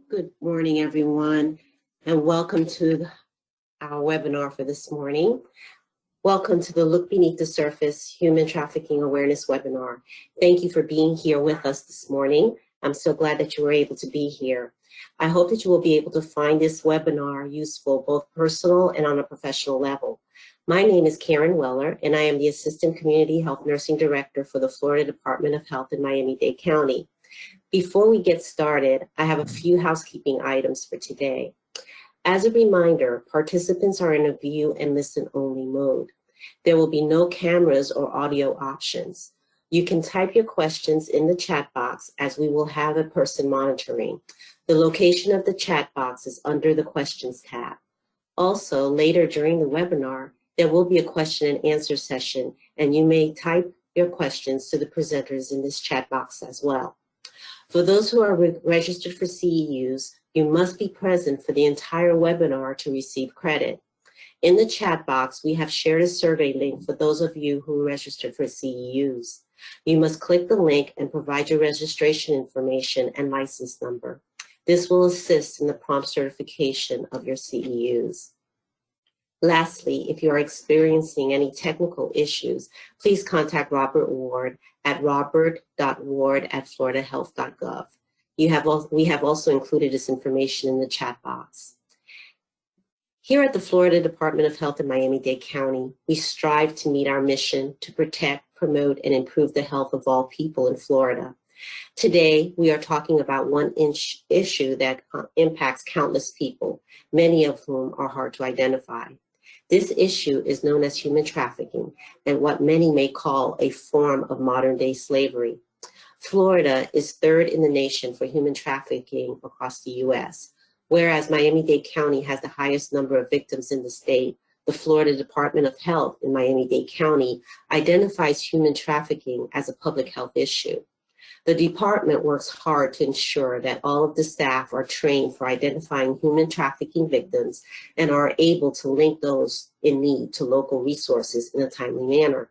Good morning, everyone, and welcome to our webinar for this morning. Welcome to the Look Beneath the Surface Human Trafficking Awareness webinar. Thank you for being here with us this morning. I'm so glad that you were able to be here. I hope that you will be able to find this webinar useful, both personal and on a professional level. My name is Karen Weller, and I am the Assistant Community Health Nursing Director for the Florida Department of Health in Miami-Dade County. Before we get started, I have a few housekeeping items for today. As a reminder, participants are in a view and listen only mode. There will be no cameras or audio options. You can type your questions in the chat box as we will have a person monitoring. The location of the chat box is under the questions tab. Also, later during the webinar, there will be a question and answer session, and you may type your questions to the presenters in this chat box as well. For those who are registered for CEUs, you must be present for the entire webinar to receive credit. In the chat box, we have shared a survey link for those of you who registered for CEUs. You must click the link and provide your registration information and license number. This will assist in the prompt certification of your CEUs. Lastly, if you are experiencing any technical issues, please contact Robert Ward at robert.ward@floridahealth.gov. We have also included this information in the chat box. Here at the Florida Department of Health in Miami-Dade County, we strive to meet our mission to protect, promote, and improve the health of all people in Florida. Today, we are talking about one issue that impacts countless people, many of whom are hard to identify. This issue is known as human trafficking and what many may call a form of modern-day slavery. Florida is third in the nation for human trafficking across the U.S. Whereas Miami-Dade County has the highest number of victims in the state, the Florida Department of Health in Miami-Dade County identifies human trafficking as a public health issue. The department works hard to ensure that all of the staff are trained for identifying human trafficking victims and are able to link those in need to local resources in a timely manner.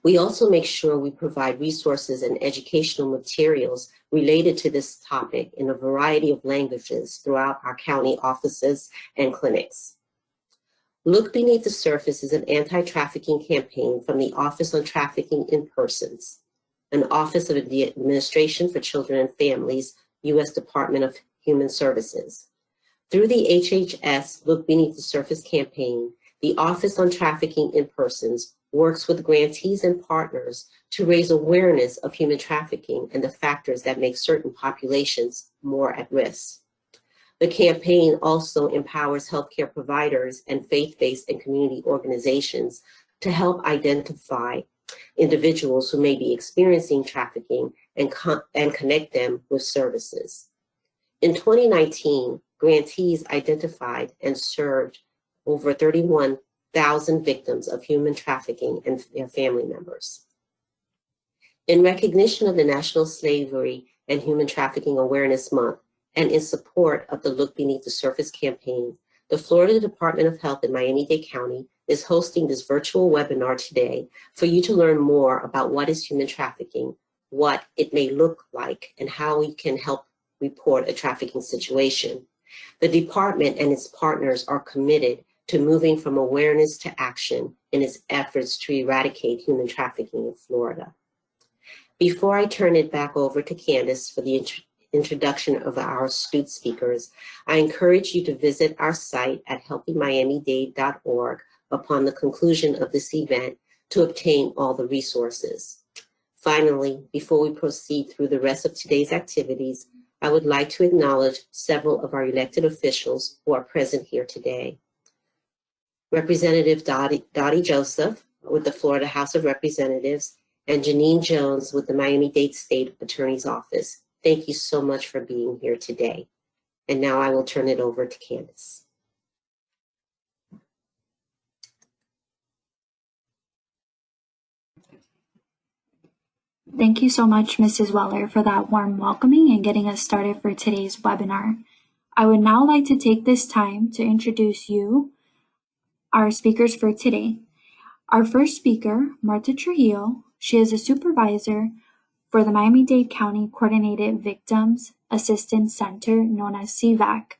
We also make sure we provide resources and educational materials related to this topic in a variety of languages throughout our county offices and clinics. Look Beneath the Surface is an anti-trafficking campaign from the Office on Trafficking in Persons, an Office of the Administration for Children and Families, U.S. Department of Human Services. Through the HHS Look Beneath the Surface campaign, the Office on Trafficking in Persons works with grantees and partners to raise awareness of human trafficking and the factors that make certain populations more at risk. The campaign also empowers healthcare providers and faith-based and community organizations to help identify individuals who may be experiencing trafficking and connect them with services. In 2019, grantees identified and served over 31,000 victims of human trafficking and their family members. In recognition of the National Slavery and Human Trafficking Awareness Month and in support of the Look Beneath the Surface campaign, the Florida Department of Health in Miami-Dade County is hosting this virtual webinar today for you to learn more about what is human trafficking, what it may look like, and how we can help report a trafficking situation. The department and its partners are committed to moving from awareness to action in its efforts to eradicate human trafficking in Florida. Before I turn it back over to Candace for the introduction of our astute speakers, I encourage you to visit our site at healthymiamidade.org upon the conclusion of this event to obtain all the resources. Finally, before we proceed through the rest of today's activities, I would like to acknowledge several of our elected officials who are present here today. Representative Dottie Joseph with the Florida House of Representatives and Janine Jones with the Miami-Dade State Attorney's Office. Thank you so much for being here today. And now I will turn it over to Candace. Thank you so much, Mrs. Weller, for that warm welcoming and getting us started for today's webinar. I would now like to take this time to introduce you, our speakers for today. Our first speaker, Marta Trujillo, she is a supervisor for the Miami-Dade County Coordinated Victims Assistance Center, known as CVAC.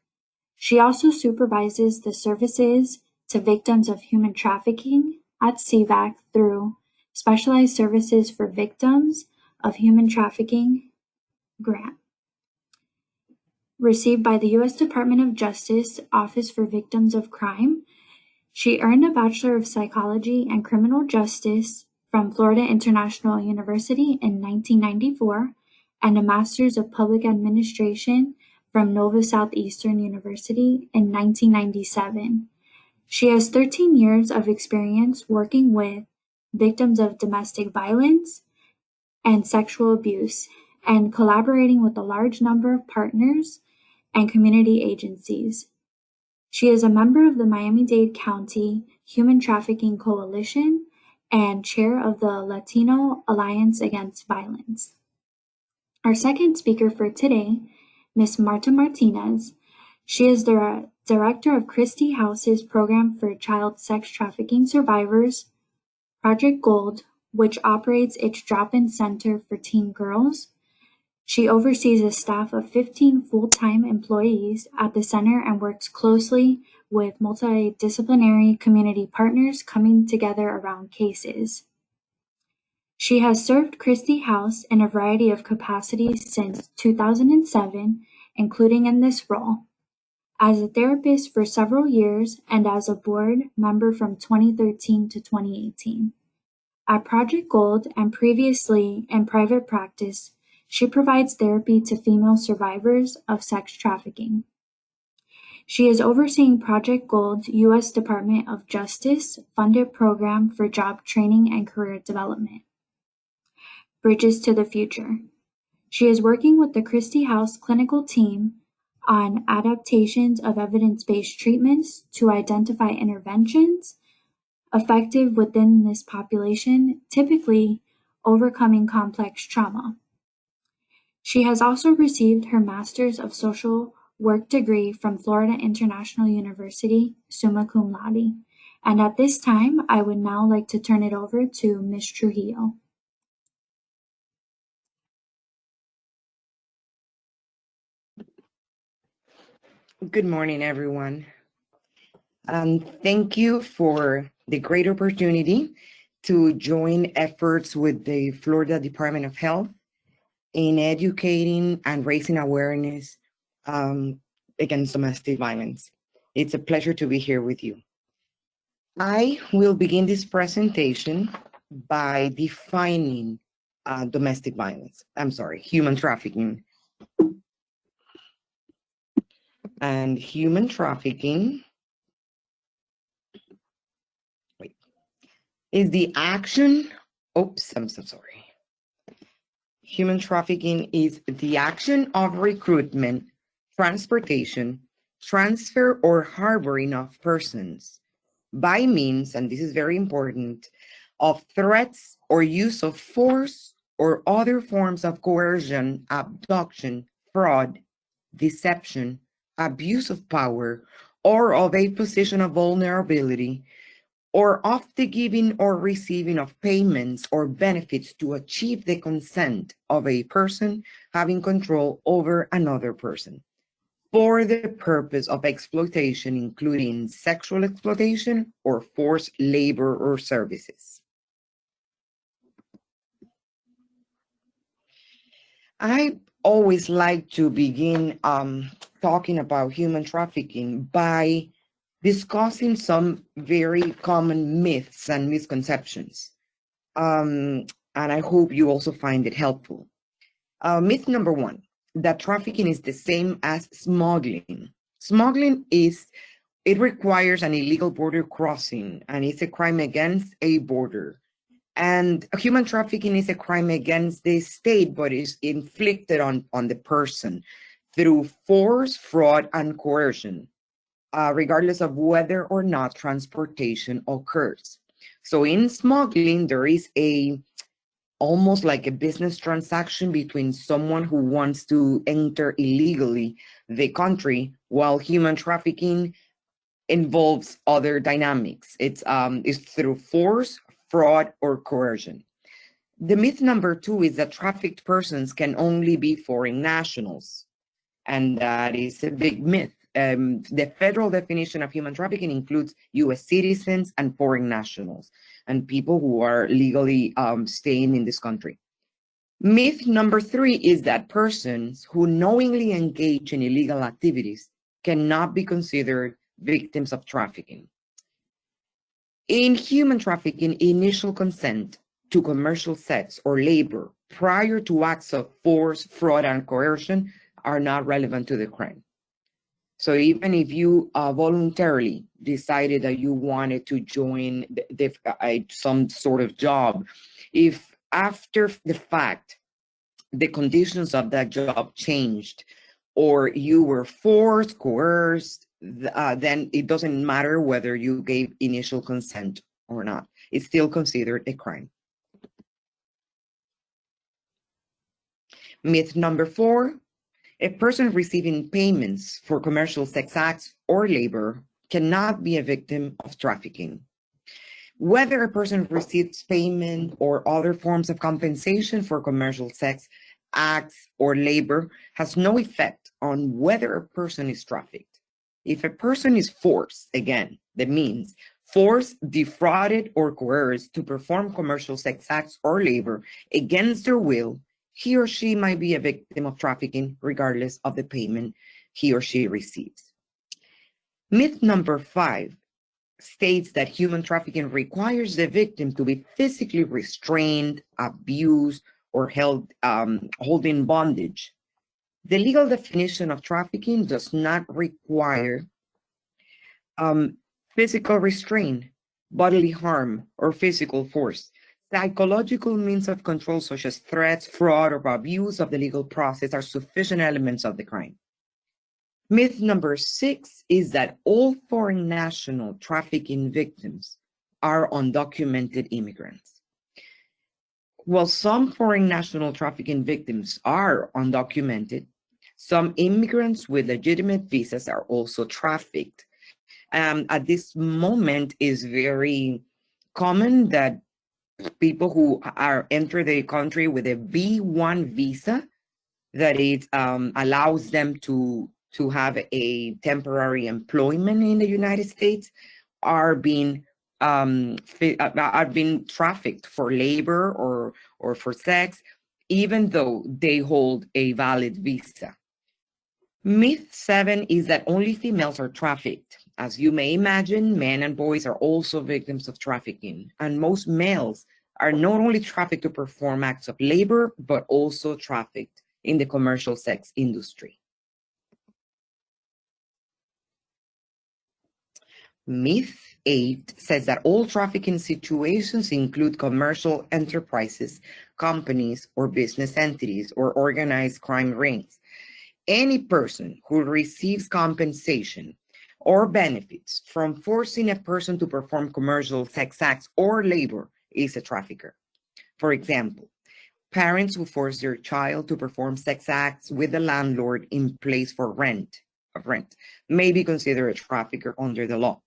She also supervises the services to victims of human trafficking at CVAC through Specialized Services for Victims of Human Trafficking grant, received by the U.S. Department of Justice Office for Victims of Crime. She earned a Bachelor of Psychology and Criminal Justice from Florida International University in 1994 and a Master's of Public Administration from Nova Southeastern University in 1997. She has 13 years of experience working with victims of domestic violence and sexual abuse and collaborating with a large number of partners and community agencies. She is a member of the Miami-Dade County Human Trafficking Coalition and chair of the Latino Alliance Against Violence. Our second speaker for today, Ms. Marta Martinez. She is the director of Christie House's program for child sex trafficking survivors, Project Gold, which operates its drop-in center for teen girls. She oversees a staff of 15 full-time employees at the center and works closely with multidisciplinary community partners coming together around cases. She has served Christie House in a variety of capacities since 2007, including in this role, as a therapist for several years and as a board member from 2013 to 2018. At Project Gold and previously in private practice, she provides therapy to female survivors of sex trafficking. She is overseeing Project Gold's U.S. Department of Justice funded program for job training and career development, Bridges to the Future. She is working with the Christie House clinical team on adaptations of evidence-based treatments to identify interventions effective within this population, typically overcoming complex trauma. She has also received her Master's of Social Work degree from Florida International University, summa cum laude. And at this time, I would now like to turn it over to Ms. Trujillo. Good morning, everyone. Thank you for the great opportunity to join efforts with the Florida Department of Health in educating and raising awareness against domestic violence. It's a pleasure to be here with you. I will begin this presentation by defining human trafficking. And human trafficking is the action, I'm so sorry. Human trafficking is the action of recruitment, transportation, transfer, or harboring of persons by means, and this is very important, of threats or use of force or other forms of coercion, abduction, fraud, deception, abuse of power, or of a position of vulnerability, or of the giving or receiving of payments or benefits to achieve the consent of a person having control over another person for the purpose of exploitation, including sexual exploitation or forced labor or services. I always like to begin talking about human trafficking by discussing some very common myths and misconceptions. And I hope you also find it helpful. Myth number one, that trafficking is the same as smuggling. Smuggling it requires an illegal border crossing, and it's a crime against a border. And human trafficking is a crime against the state, but is inflicted on the person through force, fraud, and coercion, regardless of whether or not transportation occurs. So in smuggling, there is almost like a business transaction between someone who wants to enter illegally the country, while human trafficking involves other dynamics. It's through force, fraud, or coercion. The myth number two is that trafficked persons can only be foreign nationals. and that is a big myth. The federal definition of human trafficking includes U.S. citizens and foreign nationals and people who are legally staying in this country. Myth number 3 is that persons who knowingly engage in illegal activities cannot be considered victims of trafficking. In human trafficking, initial consent to commercial sex or labor prior to acts of force, fraud, and coercion are not relevant to the crime. So even if you voluntarily decided that you wanted to join some sort of job, if after the fact the conditions of that job changed, or you were forced, coerced, then it doesn't matter whether you gave initial consent or not. It's still considered a crime. Myth number 4, a person receiving payments for commercial sex acts or labor cannot be a victim of trafficking. Whether a person receives payment or other forms of compensation for commercial sex acts or labor has no effect on whether a person is trafficked. If a person is forced, again, that means forced, defrauded, or coerced to perform commercial sex acts or labor against their will, he or she might be a victim of trafficking regardless of the payment he or she receives. Myth number 5 states that human trafficking requires the victim to be physically restrained, abused, or held in bondage. The legal definition of trafficking does not require physical restraint, bodily harm, or physical force. Psychological means of control, such as threats, fraud, or abuse of the legal process, are sufficient elements of the crime. Myth number 6 is that all foreign national trafficking victims are undocumented immigrants. While some foreign national trafficking victims are undocumented, some immigrants with legitimate visas are also trafficked. At this moment, it's very common that people who enter the country with a B1 visa, that it allows them to have a temporary employment in the United States, are being trafficked for labor or for sex, even though they hold a valid visa. Myth 7 is that only females are trafficked. As you may imagine, men and boys are also victims of trafficking, and most males are not only trafficked to perform acts of labor, but also trafficked in the commercial sex industry. Myth 8 says that all trafficking situations include commercial enterprises, companies, or business entities, or organized crime rings. Any person who receives compensation or benefits from forcing a person to perform commercial sex acts or labor is a trafficker. For example, parents who force their child to perform sex acts with the landlord in place for rent may be considered a trafficker under the law.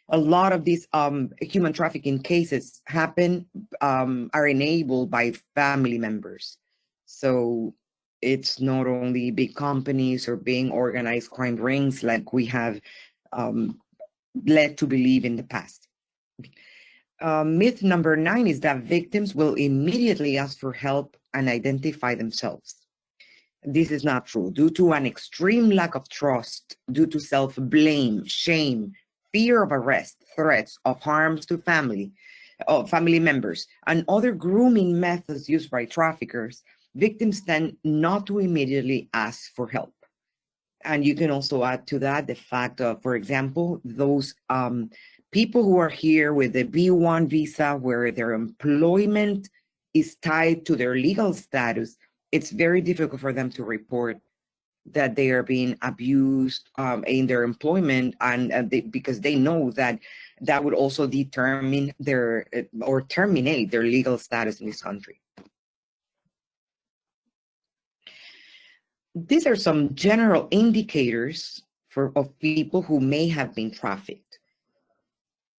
A lot of these human trafficking cases are enabled by family members. So it's not only big companies or being organized crime rings like we have led to believe in the past. Myth number 9 is that victims will immediately ask for help and identify themselves. This is not true. Due to an extreme lack of trust, due to self-blame, shame, fear of arrest, threats of harms to family members, and other grooming methods used by traffickers, victims tend not to immediately ask for help. And you can also add to that the fact of, for example, those people who are here with a B1 visa where their employment is tied to their legal status, it's very difficult for them to report that they are being abused in their employment, and because they know that that would also determine or terminate their legal status in this country. These are some general indicators of people who may have been trafficked.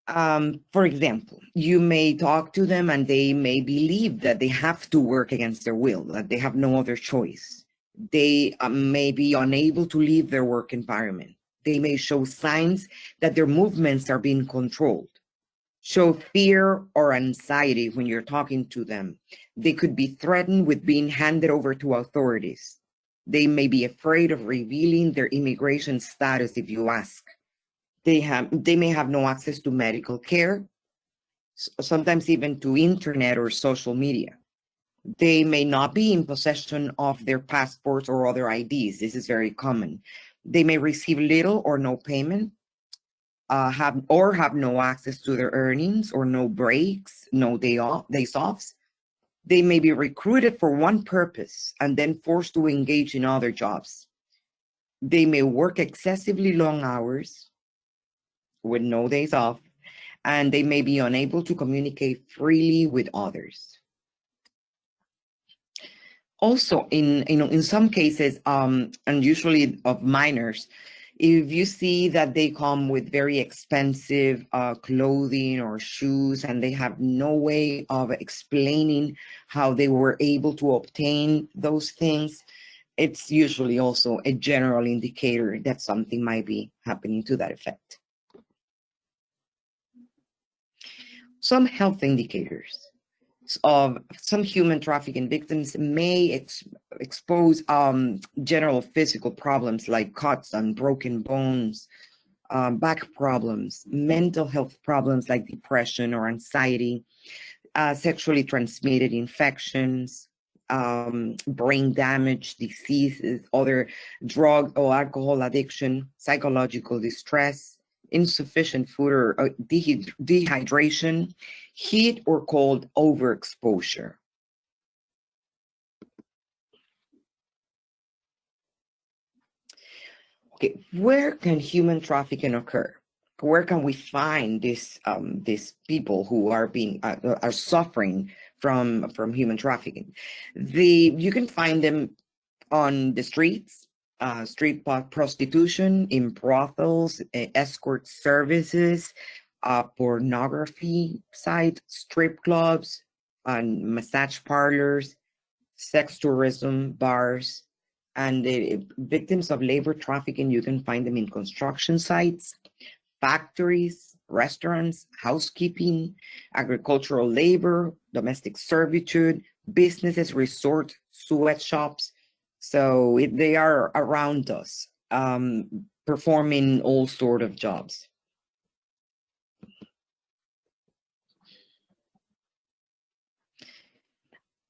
For example, you may talk to them and they may believe that they have to work against their will, that they have no other choice. They may be unable to leave their work environment. They may show signs that their movements are being controlled, show fear or anxiety when you're talking to them. They could be threatened with being handed over to authorities. They may be afraid of revealing their immigration status if you ask. They may have no access to medical care, sometimes even to internet or social media. They may not be in possession of their passports or other IDs. This is very common. They may receive little or no payment, have no access to their earnings or no breaks, no days offs. They may be recruited for one purpose and then forced to engage in other jobs. They may work excessively long hours with no days off, and they may be unable to communicate freely with others. Also, in some cases, and usually of minors, if you see that they come with very expensive clothing or shoes and they have no way of explaining how they were able to obtain those things, it's usually also a general indicator that something might be happening to that effect. Some health indicators of some human trafficking victims may expose general physical problems like cuts and broken bones, back problems, mental health problems like depression or anxiety, sexually transmitted infections, brain damage, diseases, other drug or alcohol addiction, psychological distress, insufficient food or dehydration, heat or cold overexposure. Okay, where can human trafficking occur? Where can we find these people who are suffering from human trafficking? You can find them on the streets, street prostitution, in brothels, escort services, pornography sites, strip clubs, and massage parlors, sex tourism, bars, and the victims of labor trafficking, you can find them in construction sites, factories, restaurants, housekeeping, agricultural labor, domestic servitude, businesses, resort, sweatshops. So they are around us, performing all sort of jobs.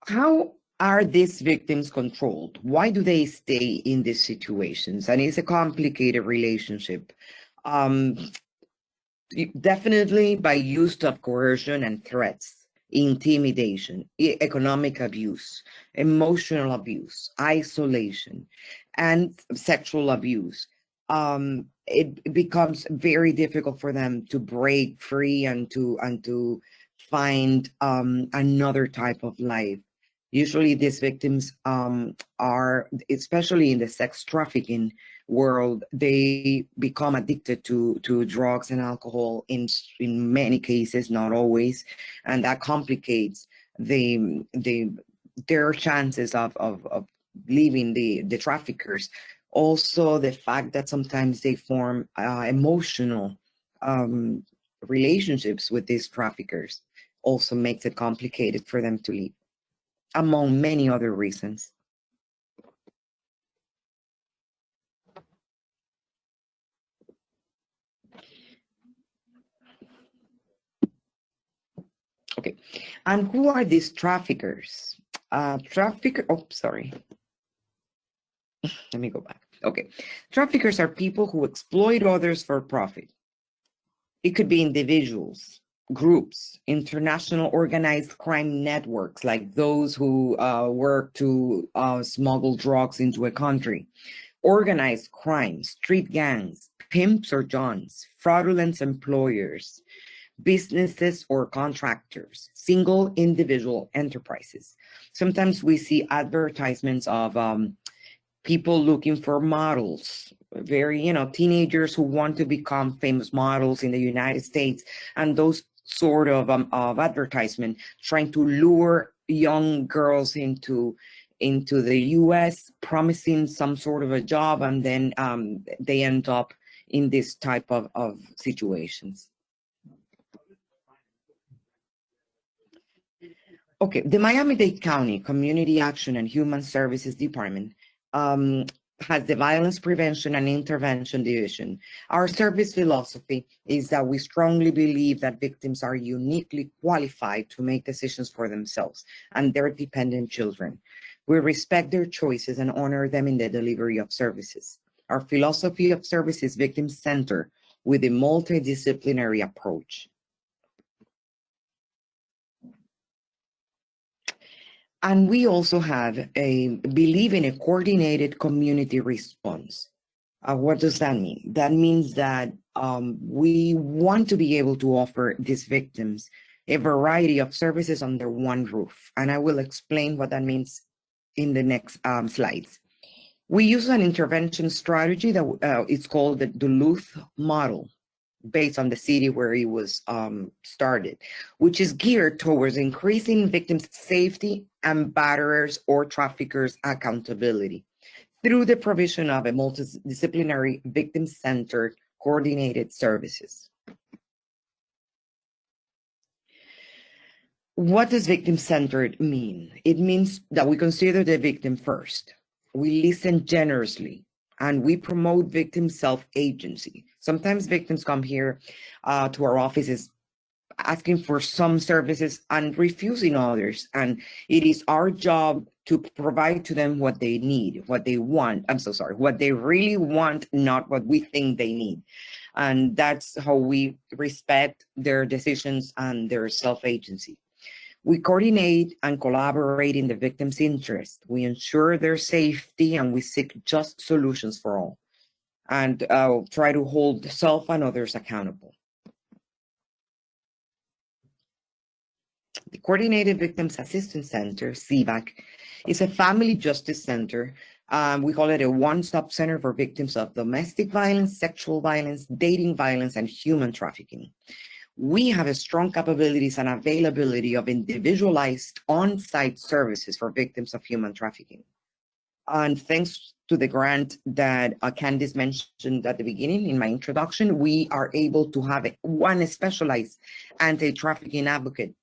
How are these victims controlled? Why do they stay in these situations? And it's a complicated relationship. Definitely by use of coercion and threats, intimidation, economic abuse, emotional abuse, isolation, and sexual abuse. It becomes very difficult for them to break free and to find another type of life. Usually these victims are, especially in the sex trafficking world, they become addicted to drugs and alcohol in many cases, not always, and that complicates their chances of leaving the traffickers. Also, the fact that sometimes they form emotional relationships with these traffickers also makes it complicated for them to leave, among many other reasons. Okay, and who are these traffickers? Sorry. Let me go back. Okay, traffickers are people who exploit others for profit. It could be individuals, groups, international organized crime networks, like those who work to smuggle drugs into a country, organized crime, street gangs, pimps or johns, fraudulent employers, businesses or contractors, single individual enterprises. Sometimes we see advertisements of people looking for models, teenagers who want to become famous models in the United States, and those sort of advertisement trying to lure young girls into into the US, promising some sort of a job, and then they end up in this type of situations. Okay, the Miami-Dade County Community Action and Human Services Department has the Violence Prevention and Intervention Division. Our service philosophy is that we strongly believe that victims are uniquely qualified to make decisions for themselves and their dependent children. We respect their choices and honor them in the delivery of services. Our philosophy of service is victim-centered with a multidisciplinary approach. And we also believe in a coordinated community response. What does that mean? That means that we want to be able to offer these victims a variety of services under one roof. And I will explain what that means in the next slides. We use an intervention strategy that is called the Duluth model, based on the city where it was started, which is geared towards increasing victims' safety and batterers or traffickers' accountability through the provision of a multidisciplinary, victim-centered, coordinated services. What does victim-centered mean? It means that we consider the victim first. We listen generously, and we promote victim self-agency. Sometimes victims come here to our offices asking for some services and refusing others. And it is our job to provide to them what they need, what they want. I'm so sorry, what they really want, not what we think they need. And that's how we respect their decisions and their self-agency. We coordinate and collaborate in the victim's interest. We ensure their safety and we seek just solutions for all, and try to hold self and others accountable. The Coordinated Victims Assistance Center, CVAC, is a family justice center. We call it a one-stop center for victims of domestic violence, sexual violence, dating violence, and human trafficking. We have a strong capabilities and availability of individualized on-site services for victims of human trafficking. And thanks to the grant that Candice mentioned at the beginning in my introduction, we are able to have one specialized anti-trafficking advocate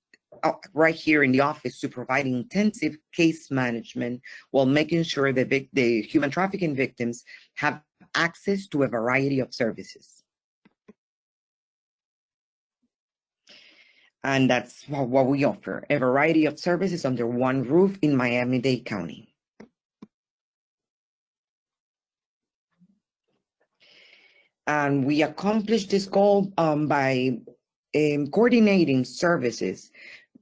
right here in the office to provide intensive case management while making sure that the human trafficking victims have access to a variety of services. And that's what we offer, a variety of services under one roof in Miami-Dade County. And we accomplish this goal by coordinating services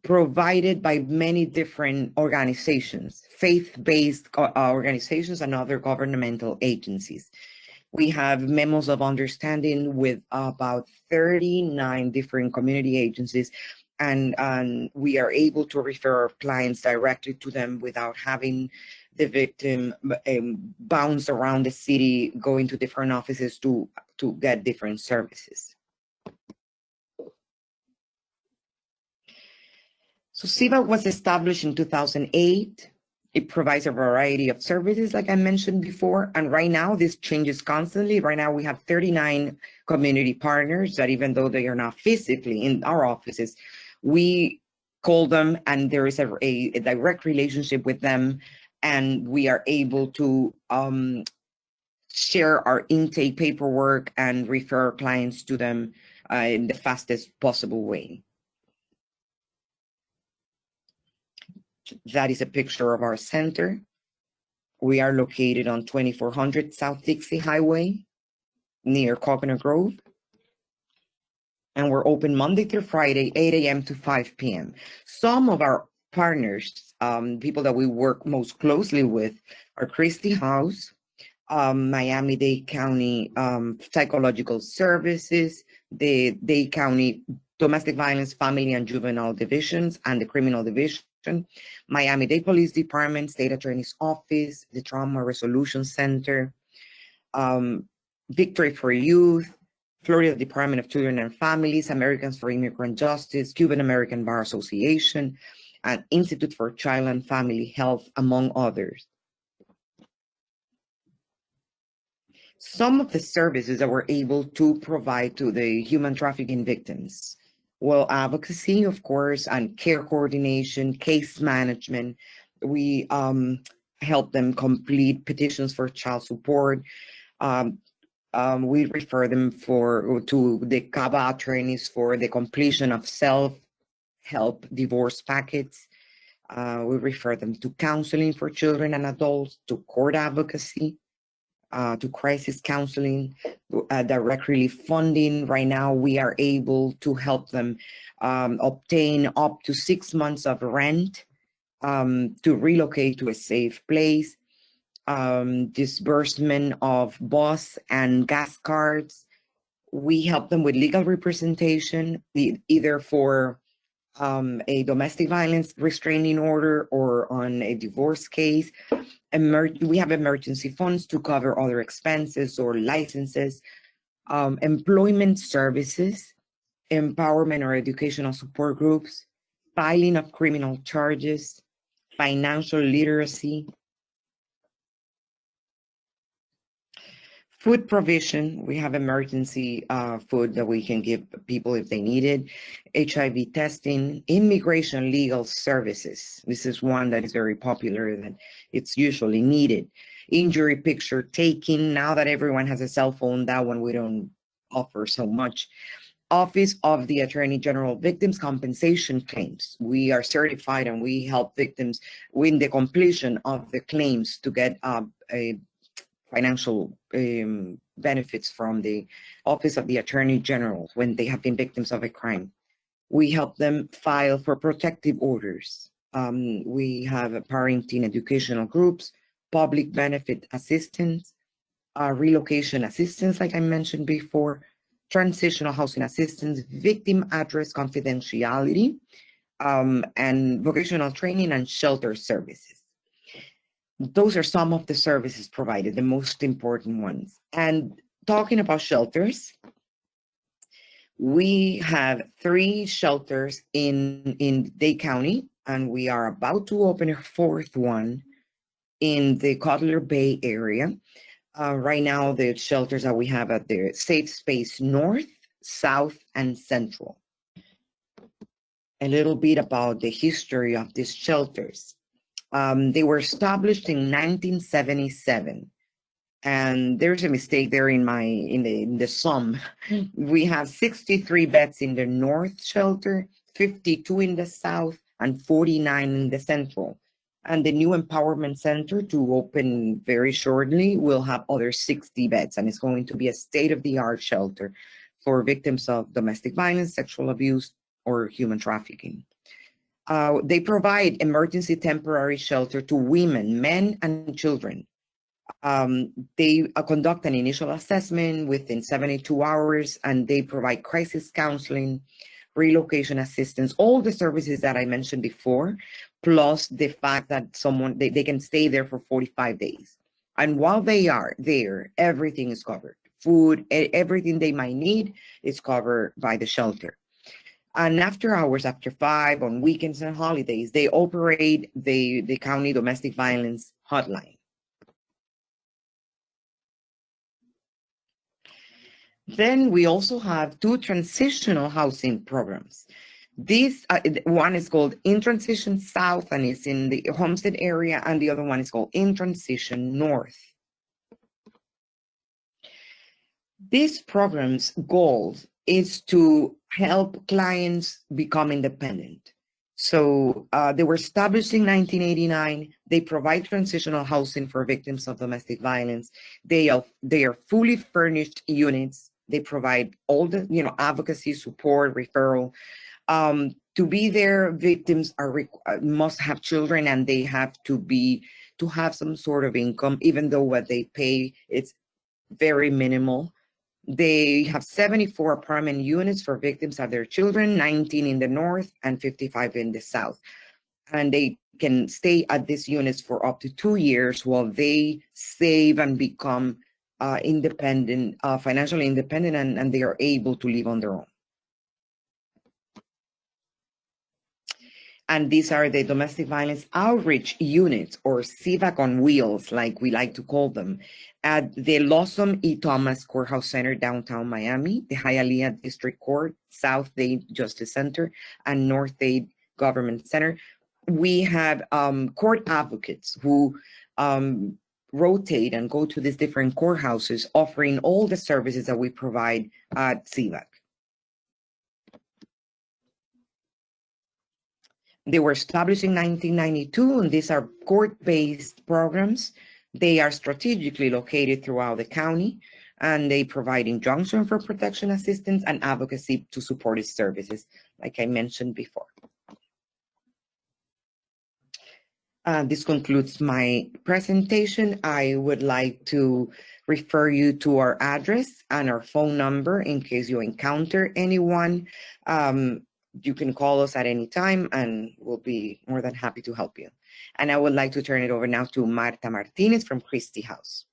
provided by many different organizations, faith-based organizations and other governmental agencies. We have memos of understanding with about 39 different community agencies, and we are able to refer our clients directly to them without having the victim bounce around the city, going to different offices to get different services. So CVAC was established in 2008. It provides a variety of services, like I mentioned before, and right now this changes constantly. Right now we have 39 community partners that, even though they are not physically in our offices, we call them and there is a direct relationship with them, and we are able to share our intake paperwork and refer clients to them in the fastest possible way. That is a picture of our center. We are located on 2400 South Dixie Highway near Coconut Grove. And we're open Monday through Friday, 8 a.m. to 5 p.m. Some of our partners, people that we work most closely with, are Christie House, Miami-Dade County Psychological Services, the Dade County Domestic Violence, Family and Juvenile Divisions, and the Criminal Division, Miami-Dade Police Department, State Attorney's Office, the Trauma Resolution Center, Victory for Youth, Florida Department of Children and Families, Americans for Immigrant Justice, Cuban American Bar Association, and Institute for Child and Family Health, among others. Some of the services that we're able to provide to the human trafficking victims. Well, advocacy, of course, and care coordination, case management. We help them complete petitions for child support. We refer them to the CABA attorneys for the completion of self-help divorce packets. We refer them to counseling for children and adults, to court advocacy, to crisis counseling, direct relief funding. Right now, we are able to help them obtain up to 6 months of rent to relocate to a safe place, disbursement of bus and gas cards. We help them with legal representation, either for a domestic violence restraining order or on a divorce case. We have emergency funds to cover other expenses or licenses, employment services, empowerment or educational support groups, filing of criminal charges, financial literacy, food provision. We have emergency food that we can give people if they need it. HIV testing, immigration legal services. This is one that is very popular, that it's usually needed. Injury picture taking. Now that everyone has a cell phone, that one we don't offer so much. Office of the Attorney General Victims Compensation Claims. We are certified and we help victims with the completion of the claims to get a financial benefits from the Office of the Attorney General when they have been victims of a crime. We help them file for protective orders. We have parenting educational groups, public benefit assistance, relocation assistance, like I mentioned before, transitional housing assistance, victim address confidentiality, and vocational training and shelter services. Those are some of the services provided, the most important ones. And talking about shelters, we have 3 shelters in Dade County, and we are about to open a 4th one in the Cutler Bay area. Right now, the shelters that we have at the Safe Space North, South, and Central. A little bit about the history of these shelters. They were established in 1977, and there's a mistake there in the sum. We have 63 beds in the North shelter, 52 in the South, and 49 in the Central. And the new Empowerment Center, to open very shortly, will have other 60 beds, and it's going to be a state-of-the-art shelter for victims of domestic violence, sexual abuse, or human trafficking. They provide emergency temporary shelter to women, men, and children. They conduct an initial assessment within 72 hours, and they provide crisis counseling, relocation assistance, all the services that I mentioned before, plus the fact that they can stay there for 45 days. And while they are there, everything is covered. Food, everything they might need is covered by the shelter. And after hours, after 5, on weekends and holidays, they operate the county domestic violence hotline. Then we also have 2 transitional housing programs. This one is called In Transition South, and it's in the Homestead area, and the other one is called In Transition North. This program's goal is to help clients become independent. So they were established in 1989. They provide transitional housing for victims of domestic violence. They are fully furnished units. They provide all the advocacy, support, referral. To be there, victims must have children, and they have to have some sort of income, even though what they pay is very minimal. They have 74 apartment units for victims of their children, 19 in the North and 55 in the South. And they can stay at these units for up to 2 years while they save and become independent, financially independent, and they are able to live on their own. And these are the domestic violence outreach units, or CVAC on wheels, like we like to call them, at the Lawson E. Thomas Courthouse Center, downtown Miami, the Hialeah District Court, South Dade Justice Center, and North Dade Government Center. We have court advocates who rotate and go to these different courthouses, offering all the services that we provide at CVAC. They were established in 1992, and these are court-based programs. They are strategically located throughout the county, and they provide injunction for protection assistance and advocacy to support its services, like I mentioned before. This concludes my presentation. I would like to refer you to our address and our phone number in case you encounter anyone. You can call us at any time and we'll be more than happy to help you. And I would like to turn it over now to Marta Martinez from Christie House.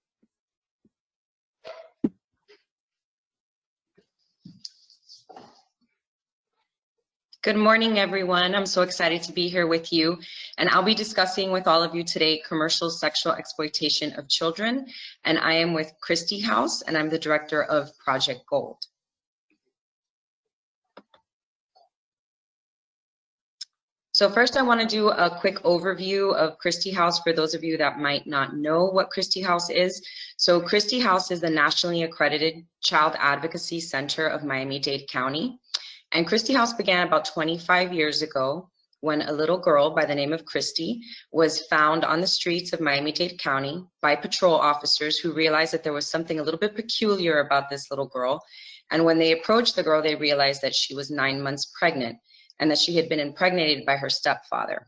Good morning, everyone. I'm so excited to be here with you. And I'll be discussing with all of you today commercial sexual exploitation of children. And I am with Christie House, and I'm the director of Project Gold. So first, I want to do a quick overview of Christie House for those of you that might not know what Christie House is. So Christie House is the nationally accredited child advocacy center of Miami-Dade County. And Christie House began about 25 years ago when a little girl by the name of Christy was found on the streets of Miami-Dade County by patrol officers who realized that there was something a little bit peculiar about this little girl. And when they approached the girl, they realized that she was 9 months pregnant and that she had been impregnated by her stepfather.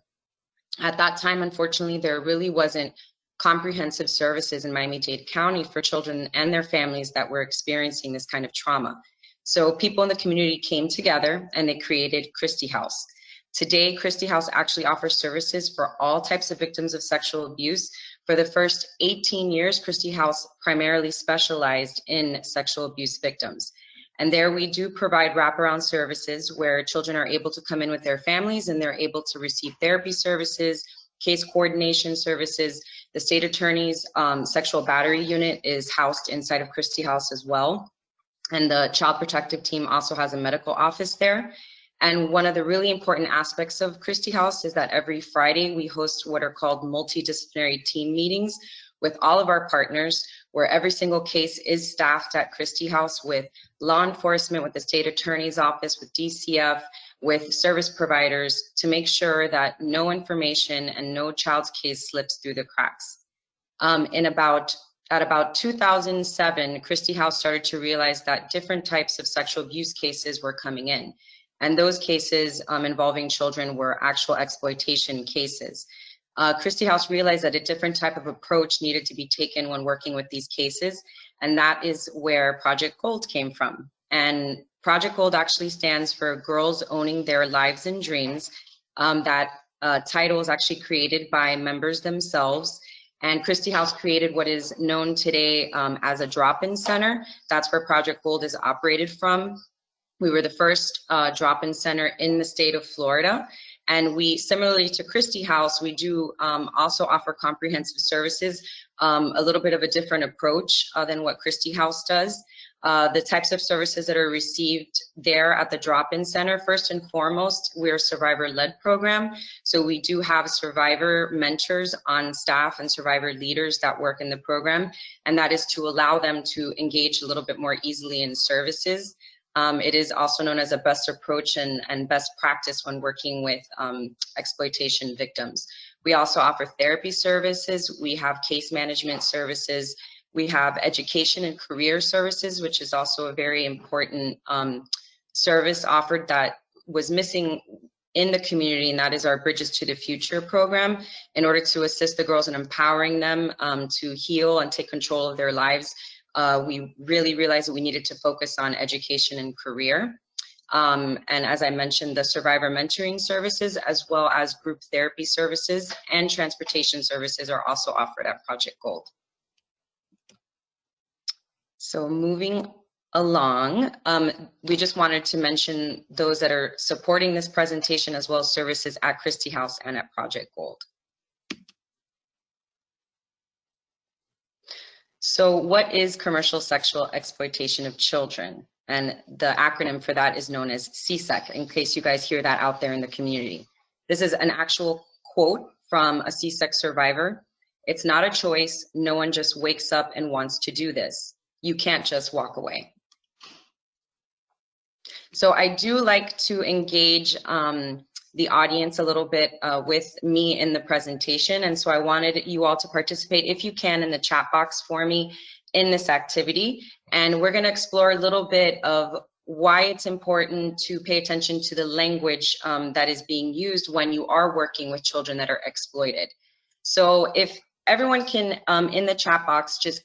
At that time, unfortunately, there really wasn't comprehensive services in Miami-Dade County for children and their families that were experiencing this kind of trauma. So people in the community came together and they created Christie House. Today, Christie House actually offers services for all types of victims of sexual abuse. For the first 18 years, Christie House primarily specialized in sexual abuse victims. And there we do provide wraparound services where children are able to come in with their families and they're able to receive therapy services, case coordination services. The state attorney's sexual battery unit is housed inside of Christie House as well. And the child protective team also has a medical office there. And one of the really important aspects of Christie House is that every Friday we host what are called multidisciplinary team meetings with all of our partners, where every single case is staffed at Christie House with law enforcement, with the state attorney's office, with DCF, with service providers, to make sure that no information and no child's case slips through the cracks. At about 2007, Christie House started to realize that different types of sexual abuse cases were coming in. And those cases involving children were actual exploitation cases. Christie House realized that a different type of approach needed to be taken when working with these cases. And that is where Project Gold came from. And Project Gold actually stands for Girls Owning Their Lives and Dreams. That title was actually created by members themselves. And Christie House created what is known today as a drop-in center. That's where Project Gold is operated from. We were the first drop-in center in the state of Florida. And we, similarly to Christie House, we do also offer comprehensive services, a little bit of a different approach than what Christie House does. The types of services that are received there at the drop-in center, first and foremost, we're a survivor-led program. So we do have survivor mentors on staff and survivor leaders that work in the program. And that is to allow them to engage a little bit more easily in services. It is also known as a best approach and best practice when working with exploitation victims. We also offer therapy services. We have case management services. We have education and career services, which is also a very important service offered that was missing in the community, and that is our Bridges to the Future program, in order to assist the girls in empowering them to heal and take control of their lives. We really realized that we needed to focus on education and career. And as I mentioned, the survivor mentoring services, as well as group therapy services and transportation services, are also offered at Project Gold. So moving along, we just wanted to mention those that are supporting this presentation, as well as services at Christie House and at Project Gold. So what is commercial sexual exploitation of children? And the acronym for that is known as CSEC, in case you guys hear that out there in the community. This is an actual quote from a CSEC survivor. "It's not a choice. No one just wakes up and wants to do this. You can't just walk away." So I do like to engage the audience a little bit with me in the presentation. And so I wanted you all to participate, if you can, in the chat box for me in this activity. And we're going to explore a little bit of why it's important to pay attention to the language that is being used when you are working with children that are exploited. So if everyone can, in the chat box, just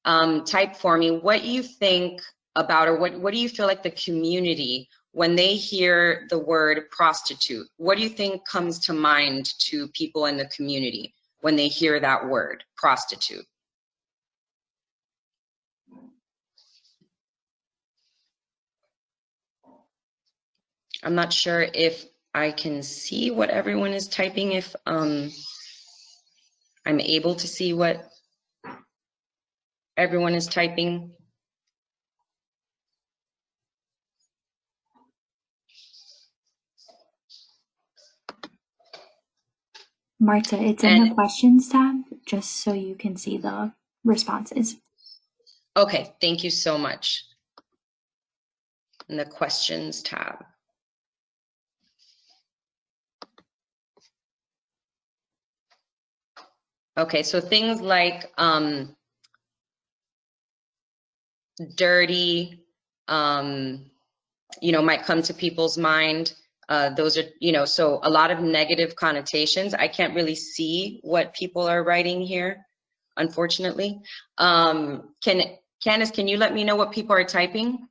type for me what you think about, or what do you feel like the community, when they hear the word prostitute, what do you think comes to mind to people in the community when they hear that word, prostitute? I'm not sure if I can see what everyone is typing, if I'm able to see what everyone is typing. Marta, it's in the questions tab, just so you can see the responses. Okay, thank you so much. In the questions tab. Okay, so things like dirty, might come to people's mind. Those are, so a lot of negative connotations. I can't really see what people are writing here, unfortunately. Candace, can you let me know what people are typing?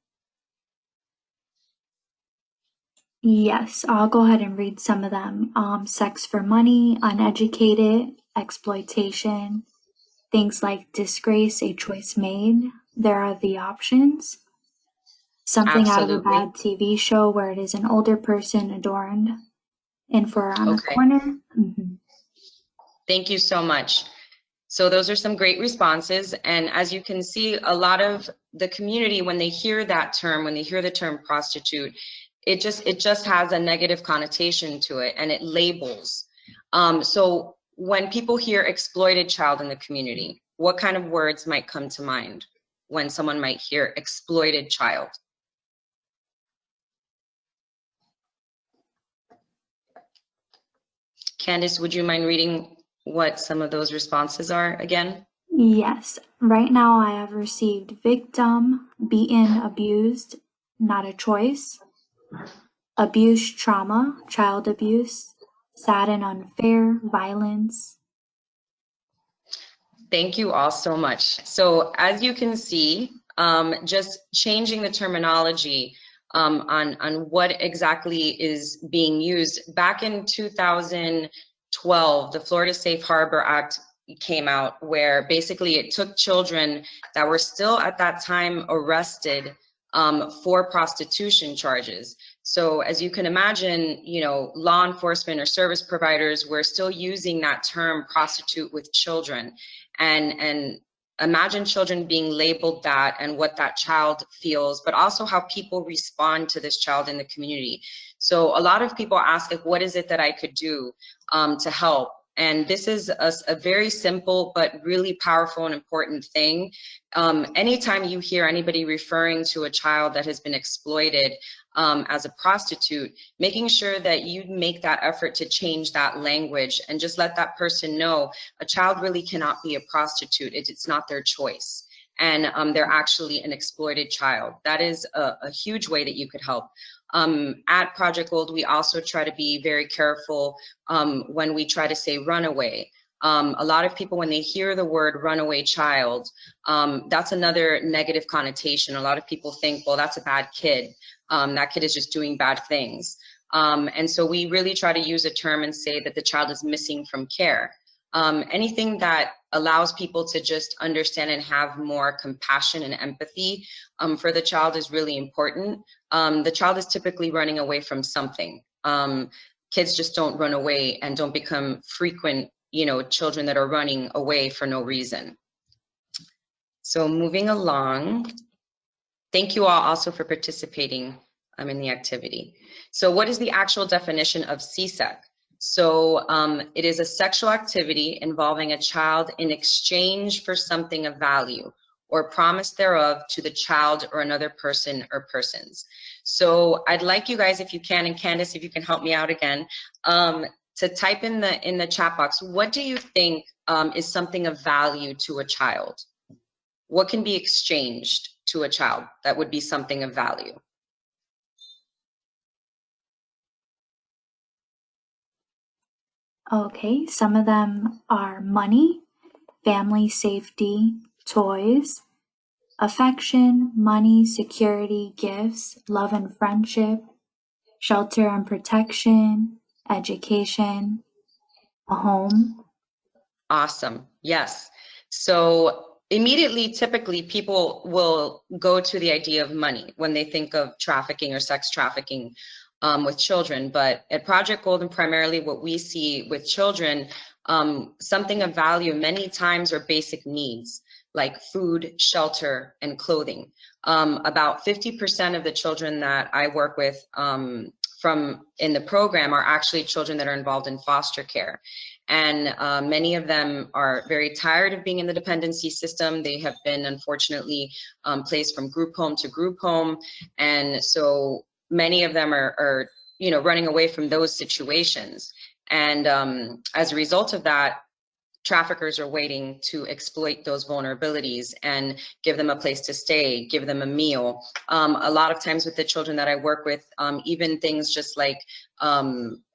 Yes, I'll go ahead and read some of them. Sex for money, uneducated, exploitation, things like disgrace, a choice made. There are the options. Something Absolutely. out of a bad TV show where it is an older person adorned and for around the Okay. corner. Mm-hmm. Thank you so much. So those are some great responses. And as you can see, a lot of the community, when they hear that term, when they hear the term prostitute, it just has a negative connotation to it, and it labels. So when people hear exploited child in the community, what kind of words might come to mind when someone might hear exploited child? Candace, would you mind reading what some of those responses are again? Yes, right now I have received victim, beaten, abused, not a choice, abuse, trauma, child abuse, sad and unfair, violence. Thank you all so much. So as you can see, just changing the terminology on what exactly is being used. Back in 2012, the Florida Safe Harbor Act came out, where basically it took children that were still at that time arrested for prostitution charges. So as you can imagine, law enforcement or service providers were still using that term, prostitute, with children. And imagine children being labeled that, and what that child feels, but also how people respond to this child in the community. So a lot of people ask, like, what is it that I could do to help? And this is a very simple but really powerful and important thing. Anytime you hear anybody referring to a child that has been exploited as a prostitute, making sure that you make that effort to change that language and just let that person know a child really cannot be a prostitute. It's not their choice. And they're actually an exploited child. That is a huge way that you could help. At Project Gold, we also try to be very careful when we try to say runaway. A lot of people, when they hear the word runaway child, that's another negative connotation. A lot of people think, well, that's a bad kid. That kid is just doing bad things. And so we really try to use a term and say that the child is missing from care. anything that allows people to just understand and have more compassion and empathy for the child is really important. The child is typically running away from something. Kids just don't run away and don't become frequent, children that are running away for no reason. So moving along, thank you all also for participating in the activity. So what is the actual definition of CSEC? So it is a sexual activity involving a child in exchange for something of value or promise thereof to the child or another person or persons. So I'd like you guys, if you can, and Candace, if you can help me out again, to type in the chat box, what do you think is something of value to a child? What can be exchanged to a child that would be something of value? Okay, some of them are money, family safety, toys, affection, money, security, gifts, love and friendship, shelter and protection, education, a home. Awesome. Yes. So immediately, typically, people will go to the idea of money when they think of trafficking or sex trafficking with children. But at Project Golden, primarily what we see with children, something of value many times are basic needs like food, shelter, and clothing. About 50% of the children that I work with from in the program are actually children that are involved in foster care. And many of them are very tired of being in the dependency system. They have been, unfortunately, placed from group home to group home. And so many of them are running away from those situations. And as a result of that, traffickers are waiting to exploit those vulnerabilities and give them a place to stay, give them a meal. A lot of times with the children that I work with, even things just like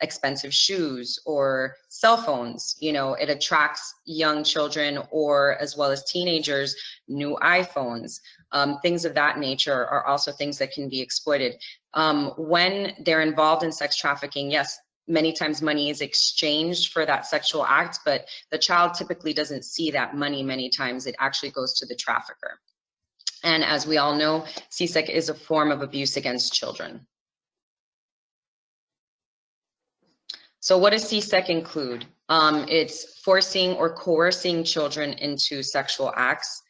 expensive shoes or cell phones, it attracts young children, or as well as teenagers, new iPhones. Things of that nature are also things that can be exploited. When they're involved in sex trafficking, yes, many times money is exchanged for that sexual act, but the child typically doesn't see that money many times. It actually goes to the trafficker. And as we all know, CSEC is a form of abuse against children. So what does CSEC include? It's forcing or coercing children into sexual acts.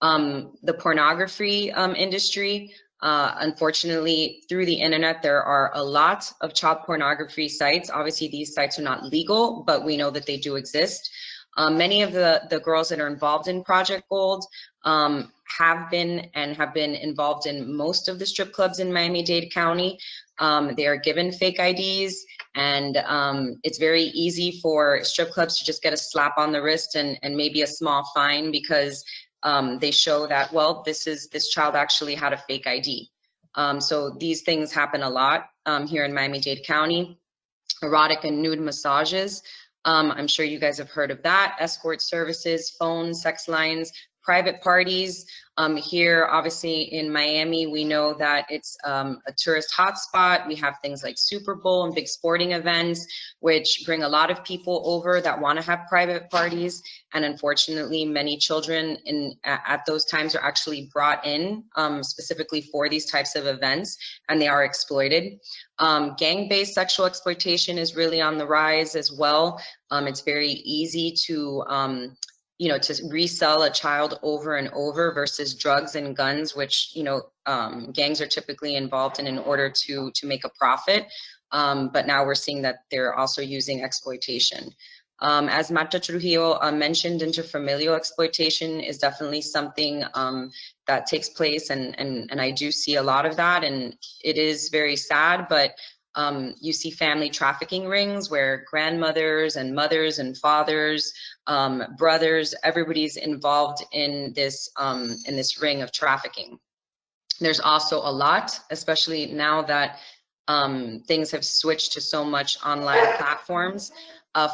The pornography industry, unfortunately, through the internet, there are a lot of child pornography sites. Obviously, these sites are not legal, but we know that they do exist. Many of the girls that are involved in Project Gold have been involved in most of the strip clubs in Miami-Dade County. They are given fake IDs, and it's very easy for strip clubs to just get a slap on the wrist and maybe a small fine because they show that, well, this child actually had a fake ID. So these things happen a lot here in Miami-Dade County. Erotic and nude massages. I'm sure you guys have heard of that. Escort services, phone, sex lines, private parties. Here, obviously in Miami, we know that it's a tourist hotspot. We have things like Super Bowl and big sporting events, which bring a lot of people over that want to have private parties. And unfortunately, many children at those times are actually brought in specifically for these types of events, and they are exploited. Gang-based sexual exploitation is really on the rise as well. It's very easy to to resell a child over and over versus drugs and guns, which, gangs are typically involved in order to make a profit. But now we're seeing that they're also using exploitation. As Marta Trujillo mentioned, interfamilial exploitation is definitely something that takes place, and I do see a lot of that, and it is very sad, but you see family trafficking rings where grandmothers and mothers and fathers, brothers, everybody's involved in this ring of trafficking. There's also a lot, especially now that things have switched to so much online platforms,